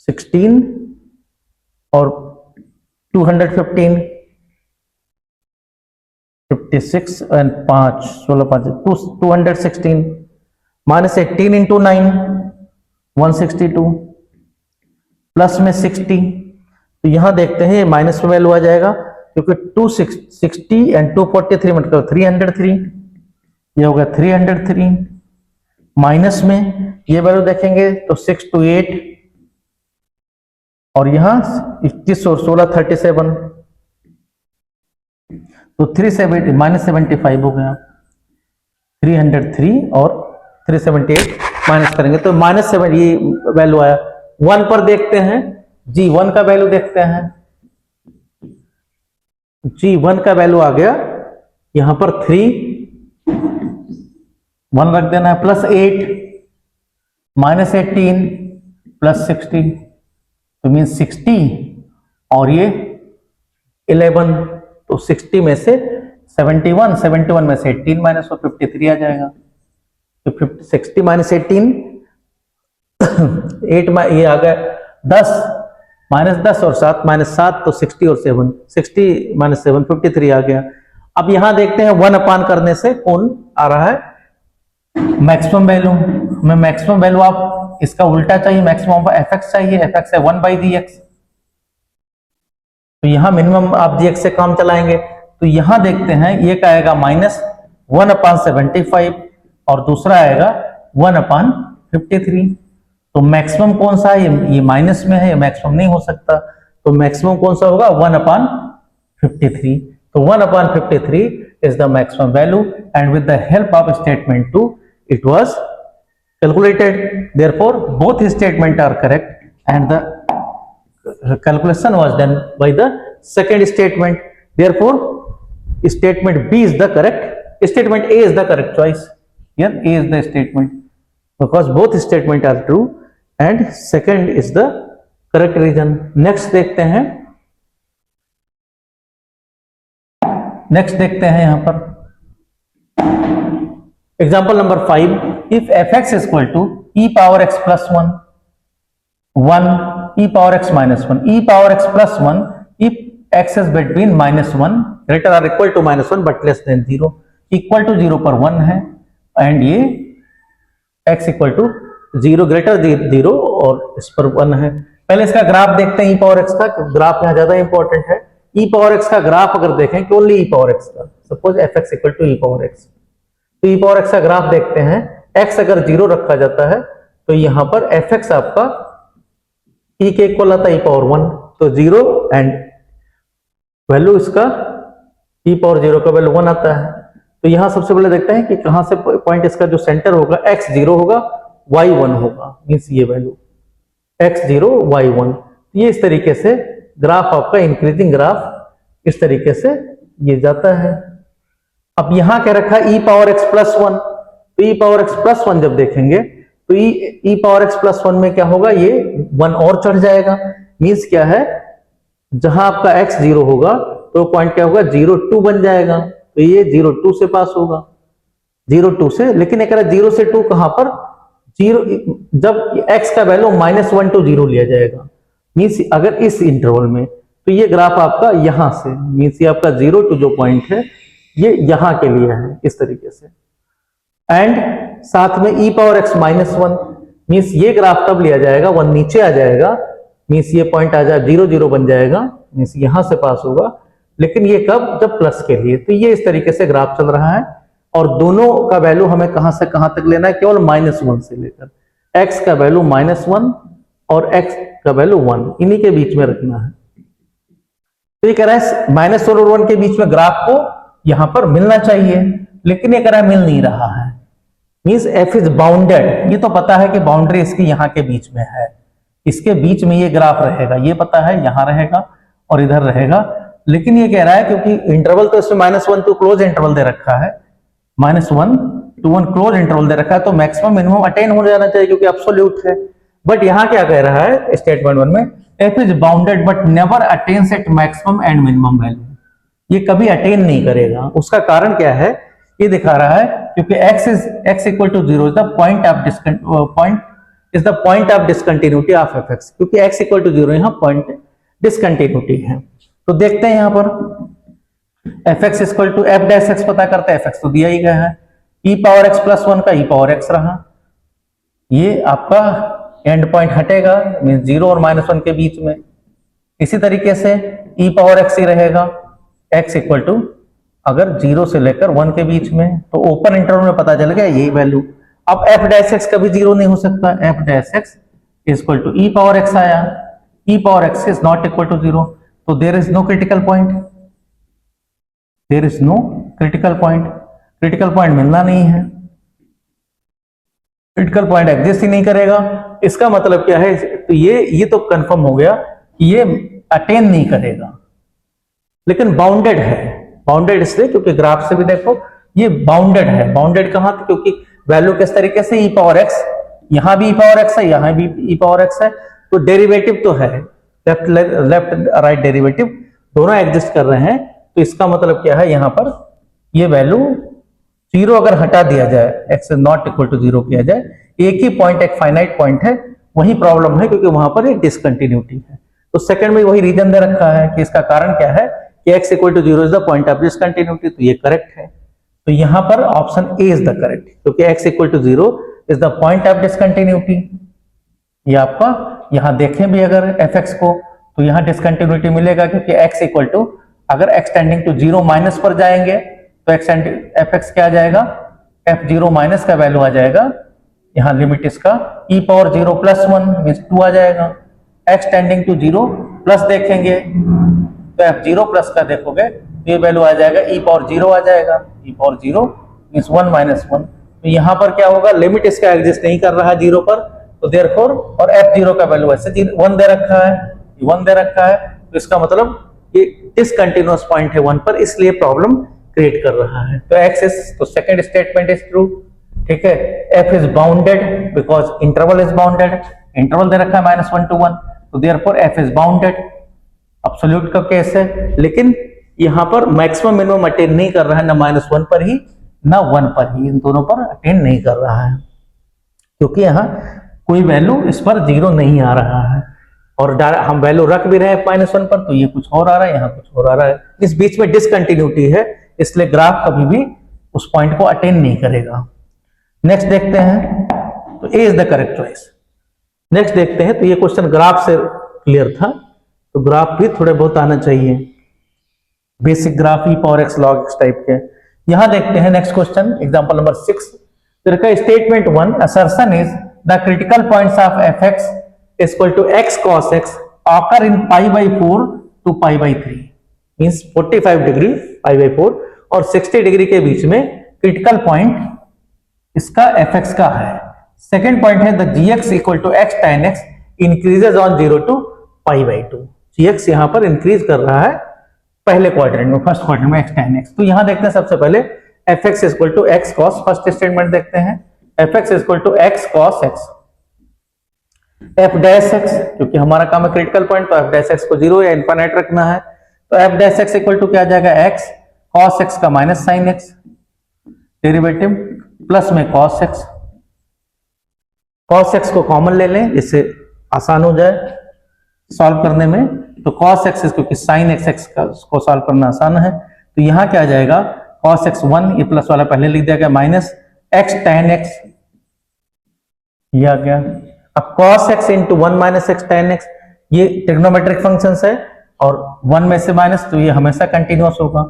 16 और 215 56 एंड 5 16 5 216 -18 इंटू 9 162 प्लस में 60, तो यहां देखते हैं माइनस में वैल्यू आ जाएगा क्योंकि 260 एंड 243 मतलब 303, ये होगा 303 माइनस में ये वैल्यू देखेंगे तो 6 to 8 और यहां 21 और 16 37, तो 370 -75 हो गया, 303 और 378 माइनस करेंगे तो -7 ये वैल्यू आया। 1 पर देखते हैं, G1 का वैल्यू देखते हैं, G1 का वैल्यू आ गया यहां पर 3 1 रख देना है प्लस 8 -18 प्लस 60, तो मीन 60 और ये 11, तो 60 में से 71 में से 18 माइनस और 53 आ जाएगा, तो 60 माइनस 18 8 में ये आ गया 10 -10 और 7 -7 तो 60 और 7 60 -7 53 आ गया। अब यहां देखते हैं 1 अपान करने से कौन आ रहा है मैक्सिमम वैल्यू, हमें मैक्सिमम वैल्यू आप इसका उल्टा चाहिए, मैक्सिमम एफ एक्स चाहिए, एफ एक्स है 1/dx, तो यहां मिनिमम आप dx से काम चलाएंगे, तो यहां देखते हैं ये क्या आएगा -1/75 और दूसरा आएगा 1/53, तो मैक्सिमम कौन सा है, ये माइनस में है, ये मैक्सिमम नहीं हो सकता, तो मैक्सिमम कौन सा होगा 1/53, तो 1/53 is the maximum value and with the help of statement 2 it was calculated, therefore both statements are correct and the calculation was done by the second statement, therefore statement B is the correct, statement A is the correct choice, here A is the statement because both statements are true and second is the correct reason। next देखते हैं, नेक्स्ट देखते हैं यहां पर example number 5, if f x equal to e power x plus 1 1 e power x minus 1 e power x plus 1 if x is between -1 greater or equal to -1 but less than 0, equal to 0 पर 1 है एंड ये एक्स इक्वल टू 0 ग्रेटर 0 और इस पर 1 है। पहले इसका ग्राफ देखते हैं ई पावर एक्स का, ग्राफ यहां ज्यादा इंपॉर्टेंट है। ई पावर एक्स का ग्राफ अगर देखें कि ओनली ई पावर एक्स का, suppose f x equal to e power x, तो ई पावर एक्स का ग्राफ देखते हैं, एक्स अगर 0 रखा जाता है तो यहां पर एफ एक्स आपका ई के इक्वल आता है ई पावर 1, तो 0 एंड वैल्यू इसका ई पावर 0 का वैल्यू 1 आता है। तो यहां सबसे पहले देखते हैं कि कहां से पॉइंट इसका जो सेंटर होगा x 0 होगा y 1 होगा, मीन्स ये वैल्यू x 0 y 1, ये इस तरीके से ग्राफ आपका इंक्रीजिंग ग्राफ इस तरीके से ये जाता है। अब यहां क्या रखा है ई पावर एक्स प्लस 1, तो ई पावर एक्स प्लस 1 जब देखेंगे तो ई पावर एक्स प्लस 1 में क्या होगा, ये 1 और चढ़ जाएगा, मीन्स क्या है जहां आपका x 0 होगा तो पॉइंट क्या होगा 0 2 बन जाएगा, तो ये 0 2 से पास होगा 0 2 से, लेकिन एक 0 से 2 कहां पर जीरो, जब x का वैल्यू -1 to 0 लिया जाएगा, मीन्स अगर इस इंटरवल में, तो ये ग्राफ आपका यहां से, मीन्स ये आपका 0 to जो पॉइंट है ये यहां के लिए है इस तरीके से, एंड साथ में e पावर x -1, मीन्स ये ग्राफ तब लिया जाएगा 1 नीचे आ जाएगा, मीन्स ये पॉइंट आ जाए 0 0 बन जाएगा, मीन्स यहां से पास होगा, लेकिन ये कब, जब प्लस के लिए। तो ये इस तरीके से ग्राफ चल रहा है और दोनों का वैल्यू हमें कहां से कहां तक लेना है, केवल -1 से लेकर, x का वैल्यू -1 और x का वैल्यू 1, इन्हीं के बीच में रखना है। तो ये कह रहा है -1 और 1 के बीच में ग्राफ को यहां पर मिलना चाहिए, लेकिन ये कह रहा है मिल नहीं रहा है, मीन्स f इज बाउंडेड। ये तो पता है कि बाउंड्री इसकी यहां के बीच में है, इसके बीच में ये ग्राफ रहेगा, ये पता है यहां रहेगा और इधर रहेगा, लेकिन ये कह रहा है क्योंकि इंटरवल तो इसमें -1 to क्लोज इंटरवल दे रखा है, -1 to 1 क्लोज इंटरवल दे रखा है, तो मैक्सिमम मिनिमम अटेन हो जाना चाहिए क्योंकि एब्सोल्यूट है। बट यहां क्या कह रहा है स्टेटमेंट 1 में, f is bounded but never attains at maximum and minimum value, ये कभी अटेन नहीं करेगा। उसका कारण क्या है, ये दिखा रहा है क्योंकि x equal to 0 is the point of discontinuity of fx, क्योंकि x इक्वल टू 0 यहां पॉइंट डिसकंटिन्यूटी है। तो देखते हैं यहां पर fx equal to f dash x पता करते हैं, fx तो दिया ही गया है, e पावर x प्लस 1 का e पावर x रहा, ये आपका एंड पॉइंट हटेगा, मींस 0 और -1 के बीच में। इसी तरीके से e पावर x ही रहेगा, x इक्वल टू अगर 0 से लेकर 1 के बीच में, तो ओपन इंटरवल में पता चल गया यही वैल्यू। अब f डैश x कभी 0 नहीं हो सकता, f dash x equal to e power x आया, e power x is not equal to 0, तो there is no critical point, there is no critical point, critical point मिलना नहीं है, क्रिटिकल पॉइंट एग्जिस्ट ही नहीं करेगा। इसका मतलब क्या है, तो ये तो कंफर्म हो गया कि ये अटेन नहीं करेगा, लेकिन बाउंडेड है। बाउंडेड इसलिए क्योंकि ग्राफ से भी देखो ये बाउंडेड है, बाउंडेड कहां थे, क्योंकि वैल्यू किस तरीके से, e पावर x, यहां भी e पावर x है, यहां भी e पावर x है, तो डेरिवेटिव तो है, लेफ्ट राइट डेरिवेटिव दोनों एग्जिस्ट कर रहे हैं। तो इसका मतलब क्या है, यहां पर ये वैल्यू 0 अगर हटा दिया जाए, x is not equal to 0 किया जाए, एक ही पॉइंट, एक फाइनाइट पॉइंट है, वही प्रॉब्लम है क्योंकि वहां पर एक डिसकंटिन्यूटी है। तो सेकंड में वही रीजन दे रखा है कि इसका कारण क्या है कि x equal to 0 is the point of discontinuity, तो ये करेक्ट है। तो यहां पर option A is the correct, क्योंकि x equal to 0 is the point of discontinuity. ये आपका यहां देखें भी अगर fx को, तो यहां डिसकंटिन्यूटी मिलेगा क्योंकि x इक्वल टू अगर x टेंडिंग टू 0 माइनस पर जाएंगे तो fx क्या आ जाएगा, f0 माइनस का वैल्यू आ जाएगा, यहां लिमिट इसका e पावर 0 प्लस 1 मींस 2 आ जाएगा, x टेंडिंग टू 0 प्लस देखेंगे तो f0 प्लस का देखोगे तो ये वैल्यू आ जाएगा e पावर 0 आ जाएगा, e पावर 0 मींस 1 माइनस 1। तो यहां पर क्या होगा, लिमिट इसका एग्जिस्ट नहीं कर रहा है 0 पर, तो देयरफॉर, और f0 का वैल्यू ऐसे 1 दे रखा है, 1 दे रखा है, तो इसका मतलब ये डिसकंटिन्यूअस पॉइंट है 1 पर, इसलिए प्रॉब्लम क्रिएट कर रहा है। तो x इज, तो सेकंड स्टेटमेंट इज ट्रू, ठीक है। f is bounded because interval is bounded, interval दे रखा है -1 to 1, तो therefore f is bounded, absolute का केस है, लेकिन यहां पर मैक्सिमम मिनिमम अटेन नहीं कर रहा है, ना -1 पर ही ना 1 पर ही, इन दोनों पर अटेन नहीं कर रहा है, क्योंकि यहां कोई वैल्यू इस पर 0 नहीं आ रहा है, और हम वैल्यू रख भी रहे हैं -1 पर, तो ये कुछ और आ रहा है, यहाँ कुछ और आ रहा है, इस बीच में डिसकंटिन्यूटी है, इसलिए ग्राफ कभी भी उस पॉइंट को अटेन नहीं करेगा। नेक्स्ट देखते हैं, तो A is the correct choice. Next देखते हैं, तो ये क्वेश्चन ग्राफ से क्लियर था, तो ग्राफ भी थोड़े बहुत आना चाहिए, basic graph e power x log x type के। यहां देखते हैं नेक्स्ट क्वेश्चन, एग्जांपल नंबर 6, तो statement 1, assertion is the critical points of fx equal to x cos x occur in π/4 to π/3, means 45 degree π/4 और 60 डिग्री के बीच में क्रिटिकल पॉइंट इसका fx का है। सेकंड पॉइंट है the gx equal to x tan x increases on 0 to π/2, gx यहां पर इंक्रीज कर रहा है पहले क्वाड्रेंट में, फर्स्ट क्वाड्रेंट में x tan x। तो यहां देखते हैं सबसे पहले fx equal to x cos, first statement देखते हैं, fx equal to x cos x, f dash x, क्योंकि हमारा काम है क्रिटिकल पॉइंट, तो f डैश x को 0 या इनफाइनाइट रखना है, तो f dash x equal to क्या आ जाएगा, x cos x का minus sine x derivative plus में cos x, cos x को कॉमन ले लें, इससे आसान हो जाए सॉल्व करने में। तो cos x क्योंकि sin x को सॉल्व करना आसान है, तो यहां क्या आ जाएगा, cos x 1, ये प्लस वाला पहले लिख दिया गया, माइनस x tan x, ये आ गया। अब cos x into 1 minus x tan x, ये ट्रिग्नोमेट्रिक फंक्शंस है और 1 में से माइनस, तो ये हमेशा कंटिन्यूअस होगा।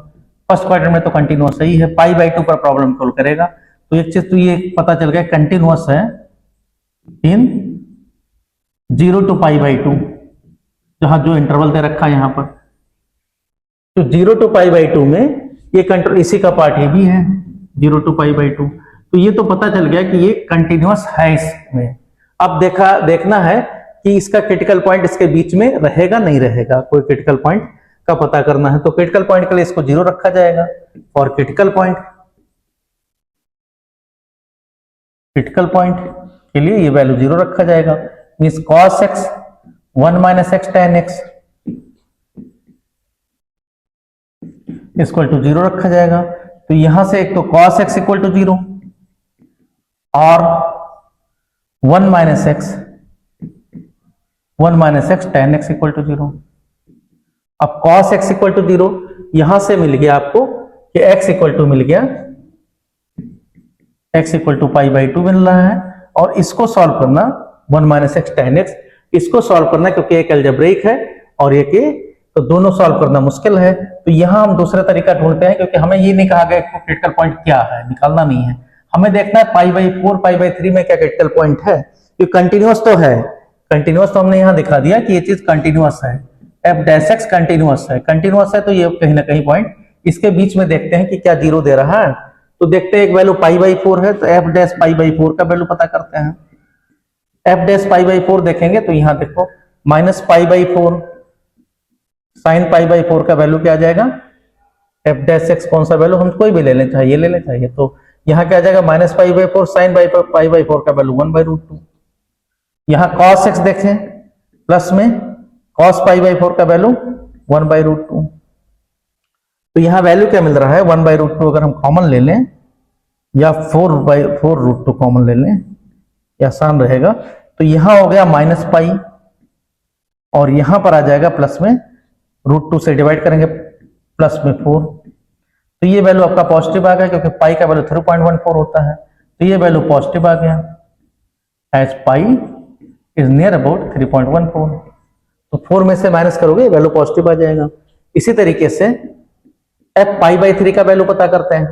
फर्स्ट क्वाड्रेंट में तो कंटिन्यूअस ही है, पाई बाई 2 पर प्रॉब्लम सॉल्व करेगा तो एक चीज तो ये पता चल गया, कंटिन्यूअस है इन 0 to पाई बाई 2, जहां जो इंटरवल दे रखा है यहां पर। तो 0 to पाई बाई 2 में ये कंट्रोल, इसी का पार्ट ये भी है 0 to पाई बाई 2, तो ये तो पता चल गया कि ये कंटिन्यूअस है इसमें। अब देखना है कि इसका क्रिटिकल पॉइंट इसके बीच में रहेगा नहीं रहेगा, कोई क्रिटिकल पॉइंट का पता करना है। तो क्रिटिकल पॉइंट के लिए इसको 0 रखा जाएगा, और क्रिटिकल पॉइंट के लिए ये वैल्यू 0 रखा जाएगा। Means cos x 1 minus x tan x equal to 0 रखा जाएगा। तो यहां से एक तो cos x इक्वल टू 0 और 1 minus x tan x equal to 0। अब cos x इक्वल टू 0 यहां से मिल गया आपको कि x इक्वल टू मिल गया, x equal to pi by 2 मिल रहा है। और इसको सॉल्व करना 1 माइनस एक्स tan x, इसको सॉल्व करना क्योंकि एक अलजेब्रिक है और एक तो दोनों सॉल्व करना मुश्किल है। तो यहां हम दूसरा तरीका ढूंढते हैं, क्योंकि हमें ये नहीं कहा गया क्रिटिकल पॉइंट क्या है, निकालना नहीं है, हमें देखना है पाई बाई 4 पाई बाई 3 में क्या क्रिटिकल पॉइंट है। ये कंटिन्यूअस तो है, कंटिन्यूअस तो हमने यहां दिखा दिया कि ये चीज कंटिन्यूअस है, एफ डैश एक्स कंटिन्यूअस है, तो ये कहीं ना कहीं पॉइंट इसके बीच में देखते हैं कि क्या 0 दे रहा है। तो देखते हैं एक वैल्यू पाई बाई 4 है, तो एफ डैश पाई बाई 4 का वैल्यू पता करते हैं। एफ डैश पाई बाई 4 देखेंगे तो यहां देखो minus pi by 4 sign pi by 4 का वैल्यू क्या आ जाएगा, एफ डैश एक्स कौन सा वैल्यू हम कोई भी ले लें, चाहे ये ले लें चाहे, तो यहां क्या आ जाएगा minus pi by 4 sign pi by 4 का वैल्यू 1 बाई रूट 2। यहां cos x देखें प्लस में cos पाई बाई 4 का वैल्यू 1 बाई रूट 2। तो यहां वैल्यू क्या मिल रहा है 1 बाई रूट 2, अगर हम कॉमन ले लें या 4 रूट 2 कॉमन ले लें, ये आसान रहेगा। तो यहां हो गया माइनस पाई और यहां पर आ जाएगा प्लस में रूट 2 से डिवाइड करेंगे प्लस में 4। तो ये वैल्यू आपका पॉजिटिव आ गया, क्योंकि पाई का वैल्यू 3.14 होता है, तो ये वैल्यू पॉजिटिव आ गया, as pi is near about 3.14। तो 4 में से माइनस करोगे वैल्यू पॉजिटिव आ जाएगा। इसी तरीके से एफ पाई बाई 3 का वैल्यू पता करते हैं,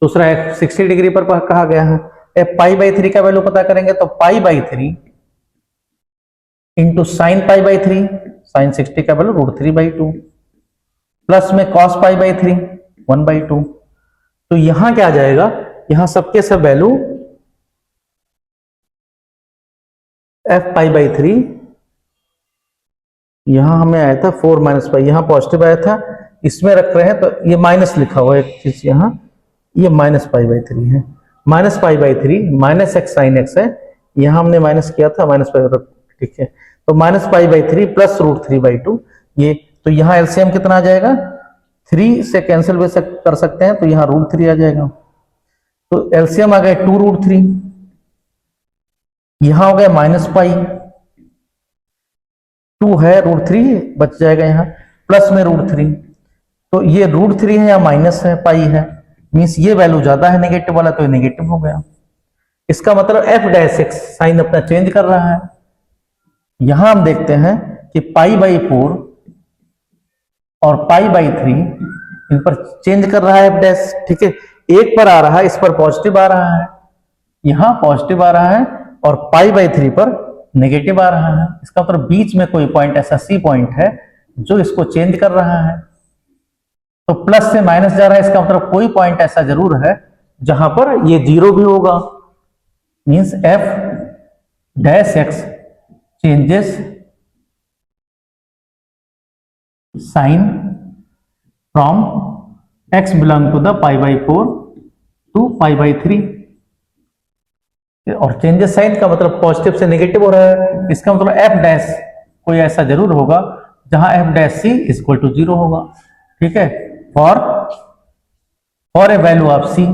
दूसरा एफ 60 डिग्री पर कहा गया है, एफ पाई बाई 3 का वैल्यू पता करेंगे तो pi by 3 into sine pi by 3, sine 60 का वैल्यू रूट 3 बाई 2, प्लस में कॉस पाई बाई 3 1 बाई 2। तो यहां क्या आ जाएगा, यहां सबके सब वैल्यू एफ पाई बाई 3, यहां हमें आया था 4 माइनस पाई, यहां पॉजिटिव आया था, इसमें रख रहे हैं तो ये माइनस लिखा हुआ है एक चीज, यहां ये माइनस पाई बाई 3 है, minus pi by 3 minus x sine x है, यहां हमने माइनस किया था माइनस पाई, ठीक है। तो minus pi by 3 plus root 3 by 2, ये तो यहां एलसीएम कितना आ जाएगा, 3 से कैंसिल भी कर सकते हैं, तो यहां रूट 3 आ जाएगा। तो एलसीएम आ गया 2 रूट 3, यहां हो गया माइनस पाई 2 है, रूट 3 बच जाएगा यहां, प्लस में रूट 3, तो ये रूट 3 है या माइनस है पाई है, मीन्स ये वैल्यू ज्यादा है नेगेटिव वाला, तो ये नेगेटिव हो गया। इसका मतलब एफ डैश एक्स साइन अपना चेंज कर रहा है। यहां हम देखते हैं कि पाई बाई 4 और पाई बाई 3 इन पर चेंज कर रहा है एफ डैश, ठीक है। एक पर आ रहा है, इस पर पॉजिटिव आ रहा है, यहां पॉजिटिव आ रहा है, और पाई बाई 3 पर नेगेटिव आ रहा है। इसका मतलब बीच में कोई पॉइंट ऐसा सी पॉइंट है जो इसको चेंज कर रहा है। तो प्लस से माइनस जा रहा है, इसका मतलब कोई पॉइंट ऐसा जरूर है जहां पर ये 0 भी होगा। Means f dash x changes sign from x belong to the pi by 4 to pi by 3, और चेंजेस साइन का मतलब पॉजिटिव से नेगेटिव हो रहा है, इसका मतलब एफ डैश कोई ऐसा जरूर होगा जहां f dash c equal to 0 होगा, ठीक है। For a value of c,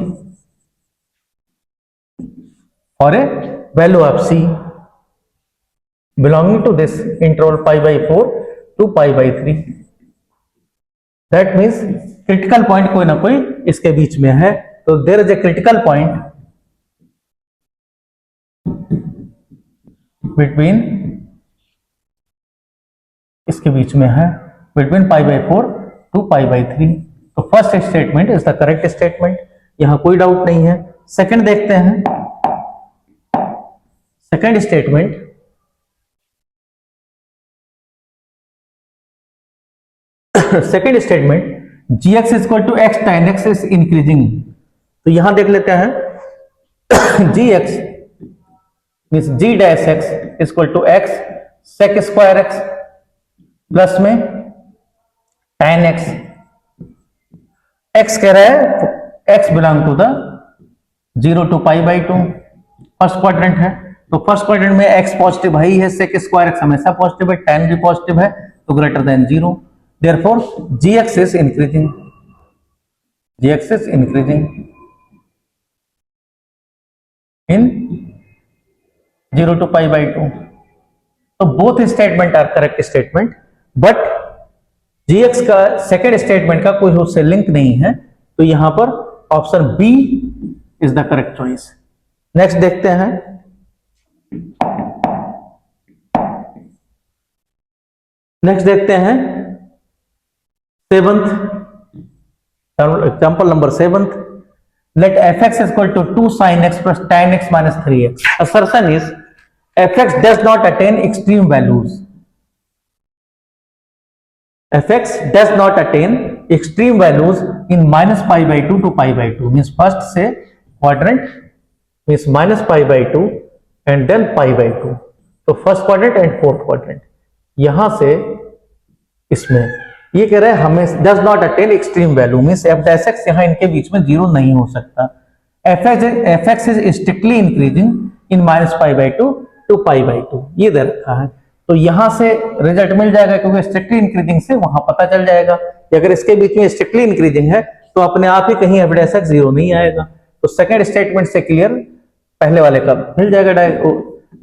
for a value of c belonging to this interval pi by 4 to pi by 3. That means critical point कोई ना कोई इसके बीच में है. तो there is a critical point between, इसके बीच में है between pi by 4 to pi by 3. तो first statement is the correct statement, यहां कोई डाउट नहीं है. सेकंड देखते हैं. Second statement, second statement gx is equal to x tan x is increasing. तो यहां देख लेते हैं gx means g dash x is equal to x sec square x plus में tan x. x कह रहा है x belong to the 0 to pi by 2. First quadrant है तो फर्स्ट क्वाड्रेंट में x पॉजिटिव है ही है, sec स्क्वायर x हमेशा पॉजिटिव है, tan भी पॉजिटिव है तो greater than 0. Therefore, gx is increasing. gx is increasing in 0 to pi by 2. So both statement are correct statement, but gx का सेकेंड स्टेटमेंट का कोई उससे लिंक नहीं है, तो यहां पर option B is the correct choice. Next देखते हैं. नेक्स्ट देखते हैं seventh example number 7. Let fx is equal to 2 sin x plus tan x minus 3x. Assertion is fx does not attain extreme values. fx does not attain extreme values in minus pi by 2 to pi by 2. Means first से quadrant means minus pi by 2 and then pi by 2. तो first quadrant and fourth quadrant. यहां से इसमें ये कह रहे हैं हमें does not attain extreme value means f dash x यहां इनके बीच में जीरो नहीं हो सकता. F x is strictly increasing in minus pi by 2 to pi by 2. ये दे रखा है तो यहां से रिजल्ट मिल जाएगा क्योंकि स्ट्रिक्टली इंक्रीजिंग से वहां पता चल जाएगा कि अगर इसके बीच में स्ट्रिक्टली इंक्रीजिंग है तो अपने आप ही कहीं एफ डैश एक्स जीरो नहीं आएगा. तो सेकेंड स्टेटमेंट से क्लियर पहले वाले का मिल जाएगा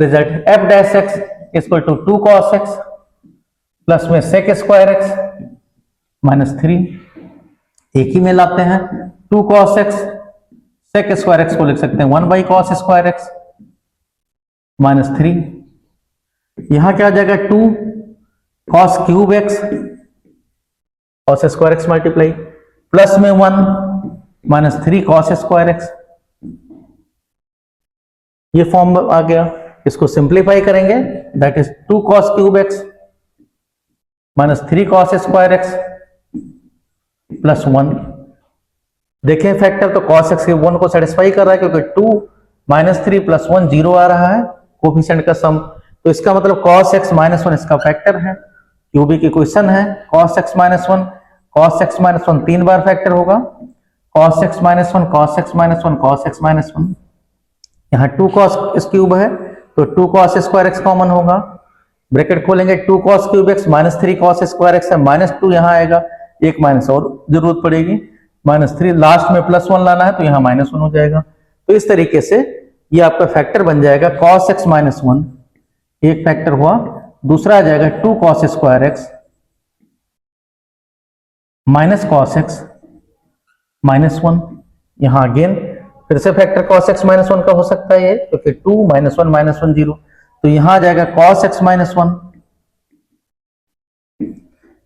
result. F dash x equal to 2 cos x plus में sec स्क्वायर एक्स माइनस 3. एक ही में लाते हैं 2 cos x sec square x को लिख सकते हैं 1 by cos square x minus 3. यहां क्या आ जाएगा 2 cos cube x cos square x multiply plus में 1 माइनस 3 cos स्क्वायर एक्स. ये फॉर्म आ गया. इसको सिंप्लीफाई करेंगे that is 2 cos cube x minus 3 cos square x plus 1. देखें फैक्टर तो cos x के 1 को सेटिस्फाई कर रहा है क्योंकि 2 माइनस 3 प्लस 1 0 आ रहा है कोफिशिएंट का सम. तो इसका मतलब cos x माइनस 1 इसका फैक्टर है. क्यूबी की क्वेश्चन है cos x minus 1. cos x minus 1 3 बार फैक्टर होगा. cos x minus 1 cos x minus 1 cos x minus 1. यहाँ 2 cos इस क्यूब है तो 2 cos स्क्वायर एक्स कॉमन होगा. ब्रैकेट खोलेंगे 2 cos cube x minus 3 cos square x है माइनस 2 यहाँ आएगा. एक माइनस और जरूरत पड़ेगी माइनस 3. लास्ट में प्लस 1 लाना है तो यहाँ माइनस 1 हो जाएगा. तो इस तरीके से ये आपका फैक्टर बन जाएगा cos x माइनस 1 एक फैक्टर हुआ. दूसरा आ जाएगा 2 cos square x minus cos x minus 1. यहाँ अगेन फिर से फैक्टर cos x माइनस 1 का हो सकता है ये क्योंकि 2 माइनस 1 माइनस 1 0. तो यहां आ जाएगा cos x माइनस 1.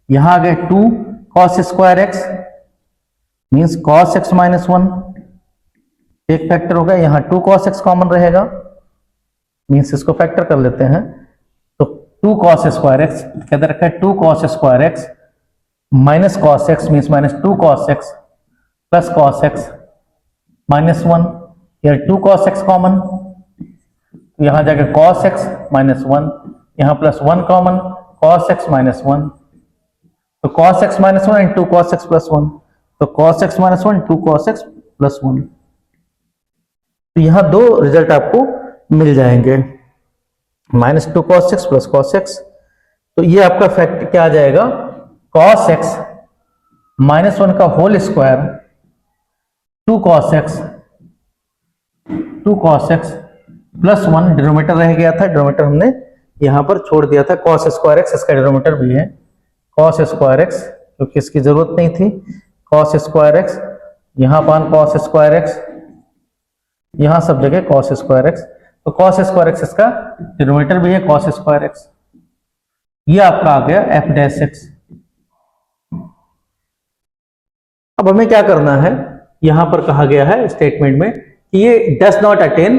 यहां आ गए 2 cos square x means cos x minus 1 एक फैक्टर होगा. यहां 2 cos x कॉमन रहेगा मीन्स इसको फैक्टर कर लेते हैं. तो 2 cos स्क्वायर एक्स कहते रखा है 2 cos square x minus cos x means minus 2 cos x plus cos x minus 1. यार 2 cos x कॉमन तो यहां जाकर cos x माइनस 1. यहां plus 1 common cos x minus 1. तो cos x minus 1 and 2 cos x plus 1. तो cos x minus 1 2 cos x plus 1. तो यहां दो रिजल्ट आपको मिल जाएंगे minus 2 cos x plus cos x. तो ये आपका फैक्ट क्या आ जाएगा cos x माइनस 1 का whole square 2 cos x +1 denominator रह गया था, डिनोमिनेटर हमने यहां पर छोड़ दिया था, cos स्क्वायर एक्स इसका डिनोमिनेटर भी है, cos स्क्वायर एक्स क्योंकि इसकी जरूरत नहीं थी, cos स्क्वायर एक्स यहां पान cos स्क्वायर एक्स, यहां सब जगह cos स्क्वायर एक्स, तो cos स्क्वायर एक्स इसका डिनोमिनेटर भी है cos स्क्वायर एक्स, ये आपका आ गया f डैश एक्स। अब हमें क्या करना है, यहां पर कहा गया है स्टेटमेंट में कि ये does not attain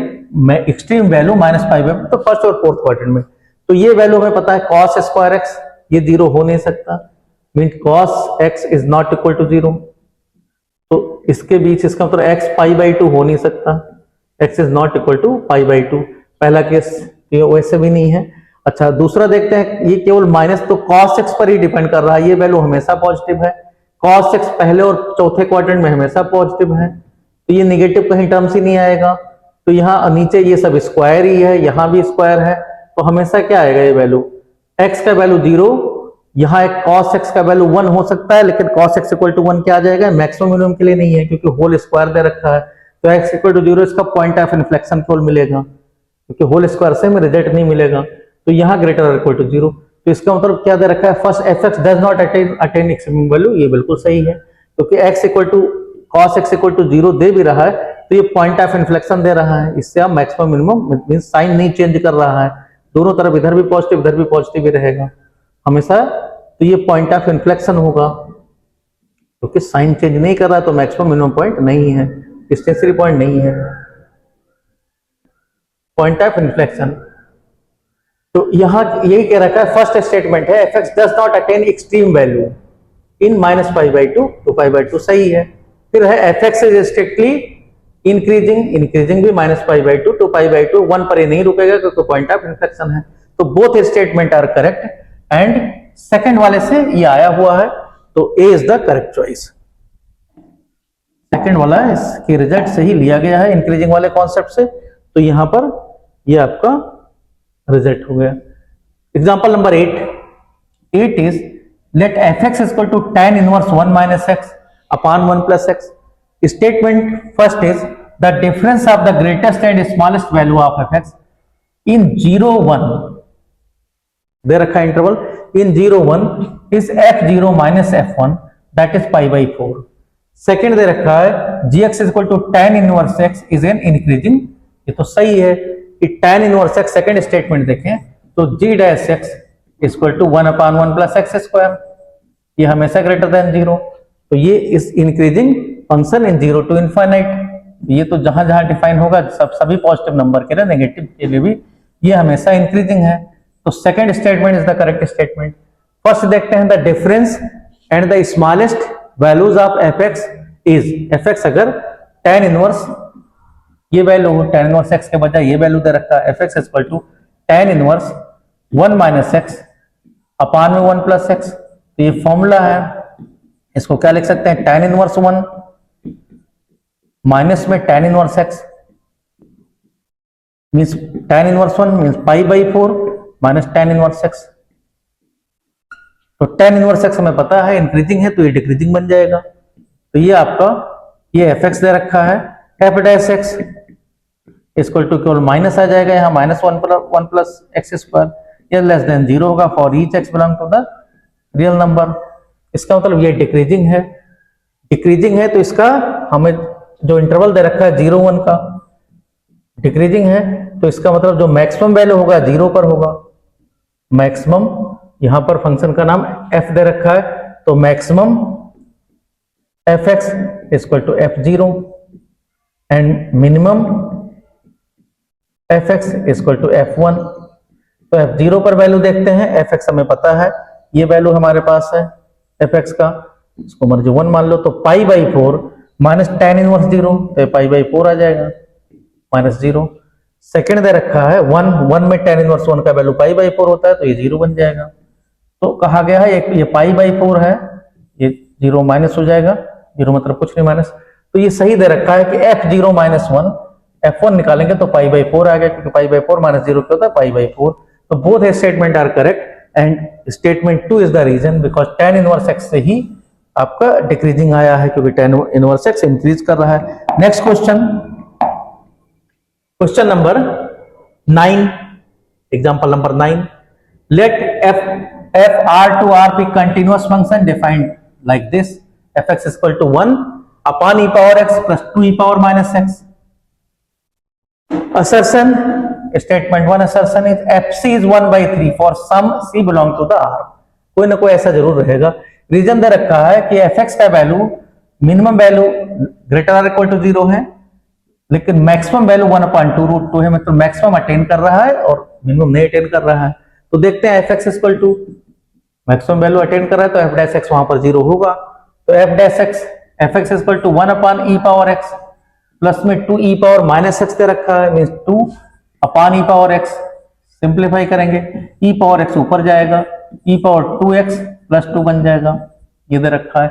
extreme value -5 तो फर्स्ट और फोर्थ क्वाड्रेंट में, तो ये वैल्यू हमें पता है cos स्क्वायर एक्स ये 0 हो नहीं सकता, mean cos x is not equal to 0, तो इसके बीच इसका मतलब x π/2 हो नहीं सकता, x is not equal to π/2, पहला केस ये वैसे भी नहीं है। अच्छा दूसरा देखते हैं, ये केवल माइनस तो cos x पर ही डिपेंड कर रहा है, ये वैल्यू हमेशा पॉजिटिव है, cos x पहले और चौथे क्वाड्रेंट में हमेशा पॉजिटिव है, तो ये नेगेटिव कहीं टर्म्स ही नहीं आएगा, तो यहाँ नीचे ये सब स्क्वायर ही है, यहाँ भी स्क्वायर है, तो हमेशा क्या आएगा ये वैल्यू, x का वैल्यू 0, यहाँ एक cos x का वैल्यू 1 हो सकता है, लेकिन cos x इक्वल टू 1 क्या आ जाएगा, मैक्सिमम मिनिमम के लिए नहीं है क्योंकि होल स्क्वायर दे रखा है, तो x इक्वल टू 0 इसका पॉइंट ऑफ इन्फ्लेक्शन केवल मिलेगा क्योंकि होल स्क्वायर से हमें रिजल्ट नहीं मिलेगा, तो यहाँ ग्रेटर और इक्वल टू 0, तो इसका मतलब क्या दे रखा है, first fx does not attain extreme value, ये बिल्कुल सही है क्योंकि x equal to cos x equal to 0 दे भी रहा है, तो ये पॉइंट ऑफ इन्फ्लेक्शन दे रहा है, इससे आप मैक्सिमम मिनिमम मीन साइन नहीं चेंज कर रहा है, दोनों तरफ इधर भी पॉजिटिव इधर भी पॉजिटिव ही रहेगा हमेशा, तो ये पॉइंट ऑफ इन्फ्लेक्शन होगा क्योंकि साइन चेंज नहीं कर रहा तो मैक्सिमम मिनिमम पॉइंट नहीं है, स्टेशनरी पॉइंट नहीं है, पॉइंट ऑफ इन्फ्लेक्शन। तो यहां यही कह रखा है, फर्स्ट स्टेटमेंट है fx does not attain extreme value in -π/2 to π/2 सही है, फिर है fx is strictly increasing, increasing भी -π/2 to π/2, 1 पर ये नहीं रुकेगा क्योंकि पॉइंट ऑफ इन्फ्लेक्शन है, तो both statement are correct and second वाले से ये आया हुआ है, तो A is the correct choice, second वाला इसके रिजल्ट से ही लिया गया है इंक्रीजिंग वाले कॉन्सेप्ट से, तो यहां पर ये आपका रिजल्ट हो गया। Example number 8 is let fx is equal to tan inverse 1 minus x upon 1 plus x. Statement first is the difference of the greatest and smallest value of fx in 0 1 दे रखा है interval in 0 1 is f0 minus f1 that is π/4। Second दे रखा है gx is equal to tan inverse x is an increasing, ये तो सही है कि tan inverse x second statement देखें तो g dash x equal to 1/1 plus x square, ये हमेशा ग्रेटर देन 0, तो ये is increasing function in 0 to infinite, ये तो जहां जहां डिफाइन होगा सभी पॉजिटिव नंबर के लिए नेगेटिव के लिए भी ये हमेशा इंक्रीजिंग है, तो second statement is the correct statement. First देखते हैं the difference and the smallest values of fx is, fx अगर tan इनवर्स ये वैल्यू tan इनवर्स x के बजाय ये वैल्यू दे रखा है fx equal to tan inverse 1 minus x upon में 1 प्लस x, तो ये फॉर्मूला है, इसको क्या लिख सकते हैं, tan इनवर्स 1 माइनस में tan inverse x means tan inverse 1 means π/4 minus tan inverse x, तो tan इनवर्स x हमें पता है इंक्रीजिंग है तो ये डिक्रीजिंग बन जाएगा, तो ये आपका ये fx दे रखा है, f dash x equal to केवल माइनस आ जाएगा, यहाँ -1 प्लस एक्स स्क्वायर, ये लेस देन 0 होगा for each x belong to the real number, इसका मतलब ये डिक्रीजिंग है, डिक्रीजिंग है तो इसका हमें जो इंटरवल दे रखा है 0 1 का डिक्रीजिंग है, तो इसका मतलब जो मैक्सिमम वैल्यू होगा 0 पर होगा, मैक्सिमम यहां पर फंक्शन का नाम f दे रखा है, तो maximum fx equal to f0 and minimum fx equal to f1, तो f0 पर वैल्यू देखते हैं, fx हमें पता है ये वैल्यू हमारे पास है fx का, इसको मर्जी 1 मान लो, तो π/4 माइनस tan इनवर्स 0, तो π/4 आ जाएगा -0, सेकंड दे रखा है 1 में tan इनवर्स 1 का वैल्यू π/4 होता है तो ये 0 बन जाएगा, तो कहा गया है ये π/4 है, ये 0 माइनस हो जाएगा, 0 मतलब कुछ नहीं माइनस, तो ये सही दे रखा है कि f0 माइनस 1 f1 निकालेंगे तो π/4 आ गया क्योंकि π/4 माइनस 0 क्या होता है π/4, तो both statement are correct and statement 2 is the reason because tan inverse x से ही आपका डिक्रीजिंग आया है क्योंकि tan इनवर्स x इंक्रीज कर रहा है। Next question, question number 9, example number 9, let f r to r be continuous function defined like this, fx is equal to 1 upon e power x plus 2 e power minus x. Assertion, statement 1 assertion is fc is 1 by 3 for some c belong to the r. कोई ना कोई ऐसा जरूर रहेगा. रीजन दे रखा है कि fx का value minimum value greater or equal to 0 है, लेकिन मैक्सिमम वैल्यू 1/2√2 है, मतलब मैक्सिमम अटेन कर रहा है और मिनिमम नहीं अटेन कर रहा है. तो देखते हैं fx equal to maximum value attain कर रहा है तो f डैश x वहां पर 0 होगा. तो f dash x fx equal to 1 upon e power x plus में 2 e पावर माइनस x दे रखा है, means 2 upon e power x. Simplify करेंगे e पावर x ऊपर जाएगा, e पावर 2x प्लस 2 बन जाएगा, ये दे रखा है.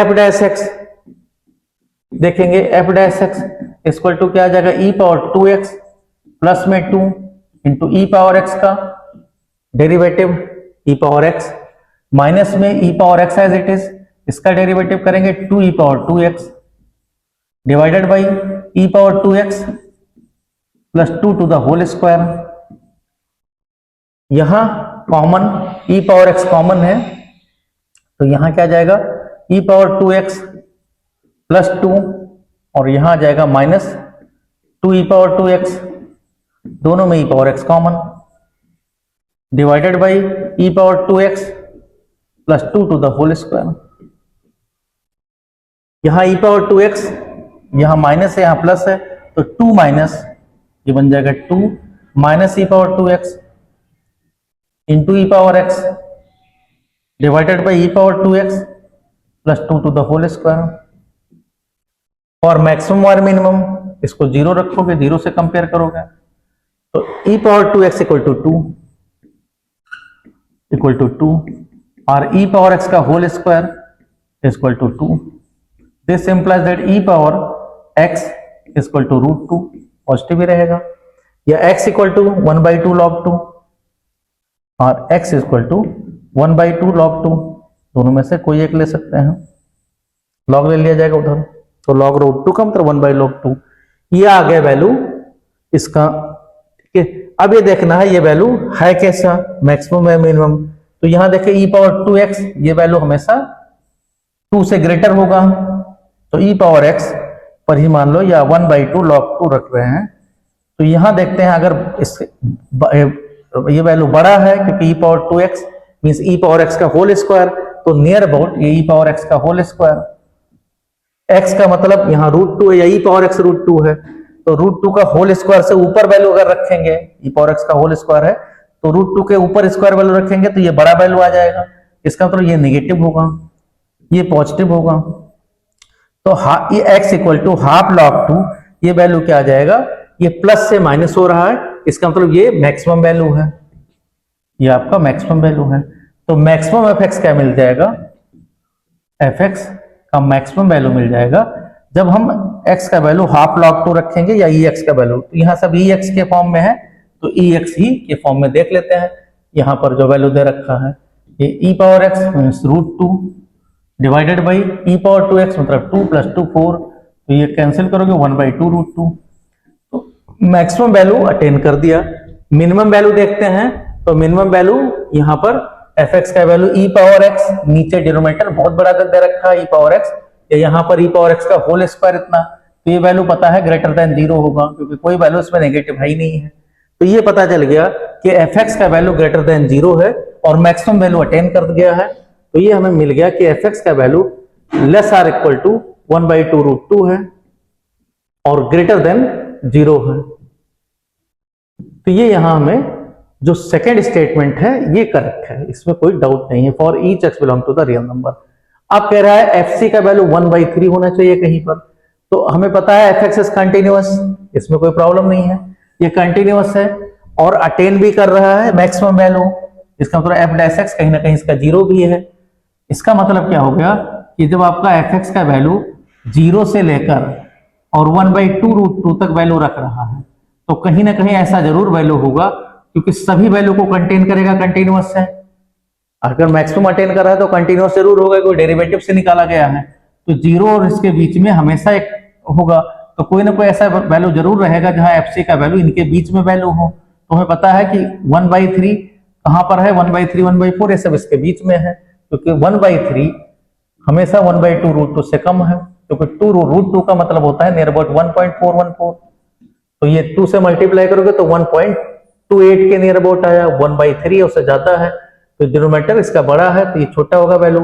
f डैश x देखेंगे, f dash x equal to क्या आ जाएगा, e पावर 2x प्लस में 2 इंटू e पावर x का derivative e power x minus में e power x as it is, इसका डेरिवेटिव करेंगे 2 e power 2x divided by e power 2x plus 2 to the whole square. यहां common e power x common है तो यहां क्या जाएगा, e पावर 2x प्लस 2 और यहां आ जाएगा माइनस 2 e पावर 2x, दोनों में e power x common divided by e power 2x plus 2 to the whole square. यहां e पावर 2x यहां माइनस है यहां प्लस है तो 2 माइनस ये बन जाएगा 2 minus e power 2x into e power x divided by e power 2x plus 2 to the whole square. और मैक्सिमम और मिनिमम इसको 0 रखोगे, 0 से कंपेयर करोगे तो e power 2x equal to 2 और e पावर x का whole square equal to 2. This implies that e power x equal to √2, positive ही रहेगा, या x इक्वल टू 1/2 log 2 और x इक्वल टू 1/2 log 2, दोनों में से कोई एक ले सकते हैं. log ले लिया जाएगा उधर, तो log √2 का मतलब 1/log 2. ये आ गया वैल्यू इसका. ठीक है, अब ये देखना है ये वैल्यू है कैसा, मैक्सिमम है मिनिमम. तो यहां देखें e पावर 2x ये वैल्यू हमेशा 2 से ग्रेटर होगा, तो e पावर x पर ही मान लो या 1/2 log 2 रख रहे हैं. तो यहां देखते हैं अगर इस ये वैल्यू बड़ा है क्योंकि e power 2x means e power x का होल स्क्वायर, तो नियर अबाउट ये e पावर x का होल स्क्वायर. x का मतलब यहाँ √2 है या e पावर x √2 है, तो √2 का होल स्क्वायर से ऊपर वैल्यू अगर रखेंगे, e पावर x का होल स्क्वायर है तो √2 के ऊपर स्क्वायर वैल्यू रखेंगे तो ये बड़ा वैल्यू आ जाएगा. इसका मतलब ये नेगेटिव होगा, ये पॉजिटिव होगा. तो ये x equal to half log 2, ये वैल्यू क्या आ जाएगा, ये प्लस से माइनस हो रहा है, इसका मतलब ये मैक्सिमम वैल्यू है, ये आपका मैक्सिमम वैल्यू है. तो मैक्सिमम fx क्या मिल जाएगा, fx का मैक्सिमम वैल्यू मिल जाएगा जब हम x का वैल्यू हाफ log 2 रखेंगे या ex का वैल्यू. तो यहाँ सब ex के फॉर्म में है तो ex ही के फॉर्म में देख लेते हैं. यहाँ पर जो वैल्यू दे रखा है ये e power x means √2 divided by e power 2x मतलब 2 प्लस 2 4, तो ये कैंसिल करोगे 1/2 √2. तो मैक्सिमम वैल्यू अटेन कर दिया. मिनिमम वैल्यू देखते हैं, तो मिनिमम वैल्यू यहाँ पर fx का वैल्यू e पावर x, नीचे डिनोमिनेटर बहुत बड़ा दे रखा है e पावर x, या यहाँ पर e पावर x का होल स्क्वायर इतना, तो ये वैल्यू पता है ग्रेटर देन 0 होगा क्योंकि कोई वैल्यू इसमें नेगेटिव है ही नहीं है. तो ये पता चल गया कि fx का वैल्यू ग्रेटर देन 0 है और मैक्सिमम वैल्यू अटेन कर गया है. तो ये हमें मिल गया कि fx का value less or equal to 1/2 √2 है और ग्रेटर देन 0 है. तो ये यहां हमें जो सेकेंड स्टेटमेंट है ये करेक्ट है, इसमें कोई डाउट नहीं है. For each x belong to the real number. अब कह रहा है fc का वैल्यू 1/3 होना चाहिए कहीं पर, तो हमें पता है fx इज कंटिन्यूअस, इसमें कोई प्रॉब्लम नहीं है, ये कंटिन्यूअस है और अटेन भी कर रहा है मैक्सिमम वैल्यू. इसका मतलब f डैश x कहीं ना कहीं इसका 0 भी है. इसका मतलब क्या हो गया कि जब आपका fx का वैल्यू 0 से लेकर और 1/2 √2 तक वैल्यू रख रहा है तो कहीं ना कहीं ऐसा जरूर वैल्यू होगा क्योंकि सभी वैल्यू को कंटेन करेगा, कंटिन्यूअस है. अगर मैक्सिमम अटेन कर रहा है तो कंटिन्यूअस जरूर होगा, कोई डेरिवेटिव से निकाला गया है. तो 0 और इसके बीच में हमेशा एक होगा, तो कोई ना कोई ऐसा वैल्यू जरूर रहेगा जहां fc का वैल्यू इनके बीच में वैल्यू हो. तो हमें पता है कि 1/3 कहाँ पर है, 1/3 1/4 ये सब इसके बीच में है, क्योंकि 1/3 हमेशा 1/2 √2 से कम है, क्योंकि 2 √2 का मतलब होता है नियर अबाउट 1.414। तो ये 2 से मल्टीप्लाई करोगे तो 1.28 के नियर अबाउट आया, 1/3 उससे ज्यादा है तो डिनोमिनेटर इसका बड़ा है तो ये छोटा होगा वैल्यू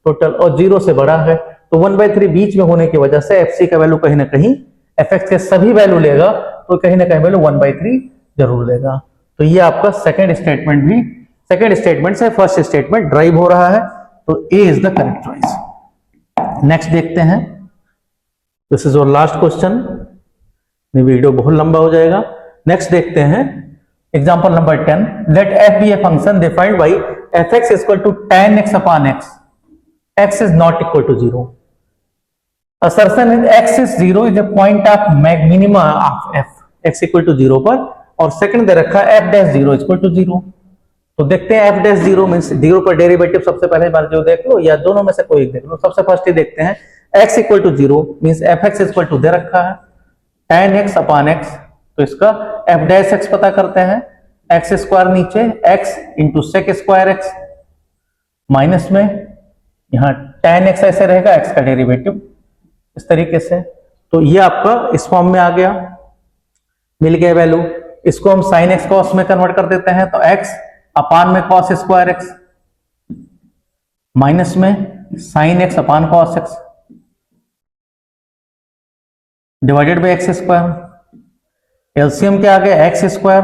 टोटल, और 0 से बड़ा है तो 1/3 बीच में होने की वजह से एफसी का वैल्यू कहीं ना कहीं एफएक्स के सभी वैल्यू लेगा तो कहीं ना कहीं वैल्यू 1/3 जरूर लेगा। तो ये आपका सेकंड स्टेटमेंट भी, सेकंड स्टेटमेंट से फर्स्ट स्टेटमेंट ड्राइव हो रहा है, तो A is the correct choice. Next देखते हैं, दिस इज और लास्ट क्वेश्चन, वीडियो बहुत लंबा हो जाएगा। नेक्स्ट देखते हैं example number 10, let f be a function defined by f x equal to tan x upon x is not equal to 0। assertion is x is 0 is a point of minima of f, x equal to 0 पर, और सेकंड दे रखा है f dash 0 इक्वल टू 0। तो देखते हैं f dash 0 मींस 0 पर डेरिवेटिव सबसे पहले बार जो देख लो या दोनों में से कोई एक देख लो। सबसे फर्स्ट ही देखते हैं x equal to 0 means fx equal to दे रखा है tan x अपॉन x, तो इसका f dash x पता करते हैं, x स्क्वायर नीचे x into sec square x minus में यहाँ tan x ऐसे रहेगा x का डेरिवेटिव इस तरीके से। तो ये आपका इस फॉर्म में आ गया, मिल गया वैल्यू। इसको हम sin x cos में कन्वर्ट कर देते हैं तो x अपान में cos स्क्वायर x माइनस में sin x upon cos x divided by x square. LCM क्या आ गया x square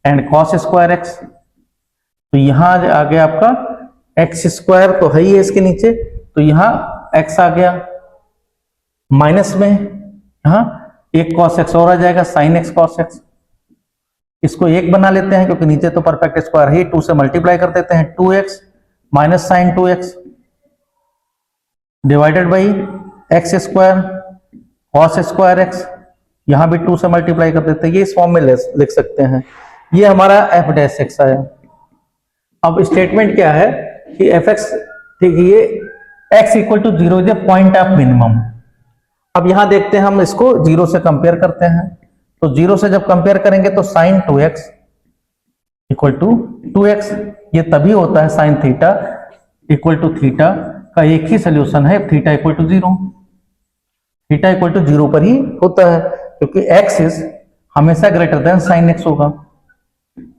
and cos square x, तो यहां आ गया आपका x स्क्वायर तो है ही है इसके नीचे, तो यहां x आ गया माइनस में यहां एक cos x और आ जाएगा sin x cos x। इसको एक बना लेते हैं क्योंकि नीचे तो परफेक्ट स्क्वायर है, 2 से मल्टीप्लाई कर देते हैं 2x minus sine 2x divided by x square cos square x, यहां भी 2 से मल्टीप्लाई कर देते हैं, ये इस फॉर्म में लिख सकते हैं। ये हमारा f डैश x आया। अब स्टेटमेंट क्या है कि fx, ठीक है, ये x equal to 0 is a point of minimum. अब यहां देखते हैं हम इसको 0 से कंपेयर करते हैं, तो 0 से जब कंपेयर करेंगे तो sin 2x equal to 2x, ये तभी होता है sin theta equal to theta का एक ही सोल्यूशन है, theta equal to 0। Theta equal to 0 पर ही होता है क्योंकि x इज हमेशा ग्रेटर देन sin x होगा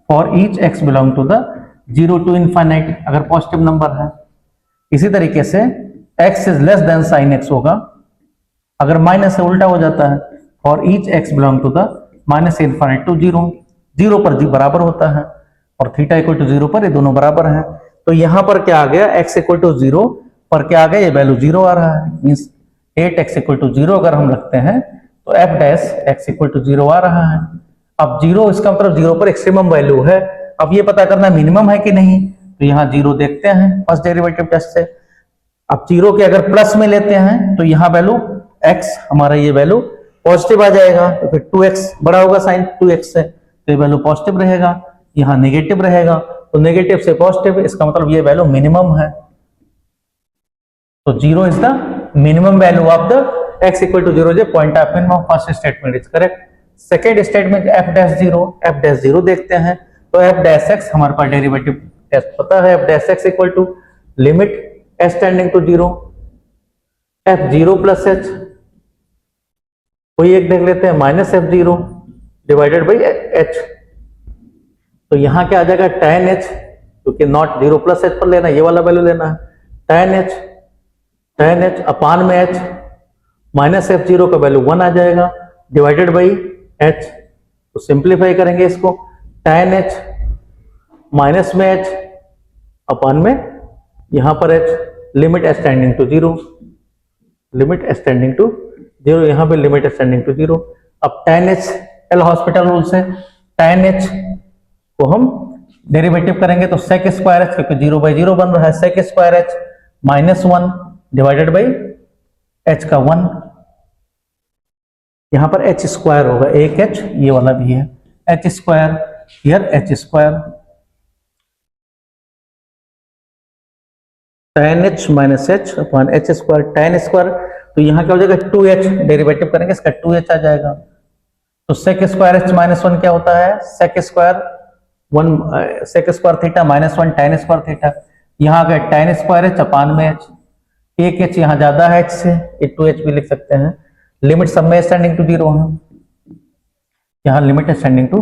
for each x belong to the 0 to infinite, अगर पॉजिटिव नंबर है। इसी तरीके से x is less than sin x होगा, अगर माइनस से उल्टा हो जाता है for each x belong to the minus infinite to 0, 0 पर जी बराबर होता है और थीटा इक्वल टू 0 पर ये दोनों बराबर हैं। तो यहां पर क्या आ गया, x इक्वल टू 0 पर क्या आ गया, ये वैल्यू 0 आ रहा है, मींस 8x इक्वल टू 0 अगर हम रखते हैं तो f dash x equal to 0 आ रहा है। अब 0 इसका मतलब 0 पर एक्सट्रीमम वैल्यू है, अब ये पता करना मिनिमम है कि नहीं, तो यहाँ 0 देखते हैं फर्स्ट डेरिवेटिव टेस्ट से। अब 0 के अगर प्लस में लेते हैं तो यहाँ वैल्यू x हमारा ये वैल्यू पॉजिटिव आ जाएगा, तो फिर 2x बड़ा होगा साइन 2x से, तो ये वैल्यू पॉजिटिव रहेगा, यहाँ नेगेटिव रहेगा, तो नेगेटिव से पॉजिटिव, इसका मतलब ये वैल्यू मिनिमम है। तो 0 is the minimum value of the x equal to 0 is point of minimum. First statement is correct. Second statement f dash 0 देखते हैं, तो f डैश x हमारे पास डेरिवेटिव टेस्ट पता है, f dash x equal to limit s tending to 0 f0 plus h, कोई एक देख लेते हैं minus f0 divided by h, तो यहां क्या आ जाएगा tan h, क्योंकि नॉट 0 प्लस h पर लेना, ये वाला वैल्यू लेना है, tan h अपान में h माइनस f0 का वैल्यू 1 आ जाएगा डिवाइडेड बाई h, तो सिंप्लीफाई करेंगे इसको, tan h माइनस में h अपान में यहां पर h, limit s tending to 0, limit s tending to 0, यहां पे लिमिट s टेंडिंग टू 0। अब tan h L hospital rule से tan h को हम डेरिवेटिव करेंगे तो sec स्क्वायर h, क्योंकि 0/0 बन रहा है, sec square h minus 1 divided by h का 1, यहां पर h स्क्वायर होगा, एक h ये वाला भी है, h square here h square, tan h minus h upon h square, tan square, तो यहां क्या हो जाएगा 2h, डेरिवेटिव करेंगे इसका 2h आ जाएगा, तो sec स्क्वायर h माइनस 1 क्या होता है? sec square theta minus 1 tan square theta. यहाँ का tan स्क्वायर h अपान में h, एक h यहाँ ज्यादा है h से, ये 2h भी लिख सकते हैं। लिमिट सब में स्टैंडिंग टू 0 है, यहाँ लिमिट स्टैंडिंग टू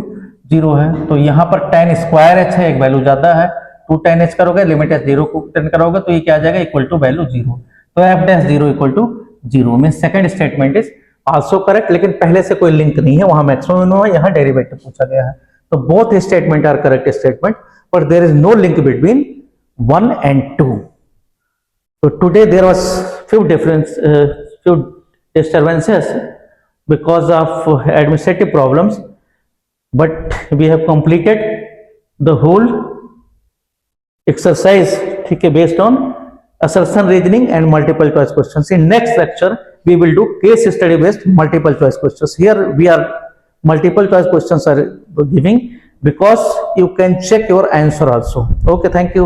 0 है, तो यहाँ पर tan स्क्वायर h है, एक वैल्यू ज्यादा है, 2 tan h करोगे, लिमिट h 0 को टर्न करोगे तो ये क्या आ जाएगा? Equal to value 0। तो f डैश 0 इक्वल टू 0 में second statement is also correct, लेकिन पहले से कोई लिंक नहीं है, वहां मैक्सिमम है, यहाँ डेरिवेटिव पूछा गया है। तो both statement are correct statement, but there is no link between 1 and 2. So today there was few disturbances because of administrative problems, but we have completed the whole exercise, ठीक है, based on assertion reasoning and multiple choice questions. In next lecture we will do case study based multiple choice questions. Here we are multiple choice questions are giving because you can check your answer also. Okay, thank you.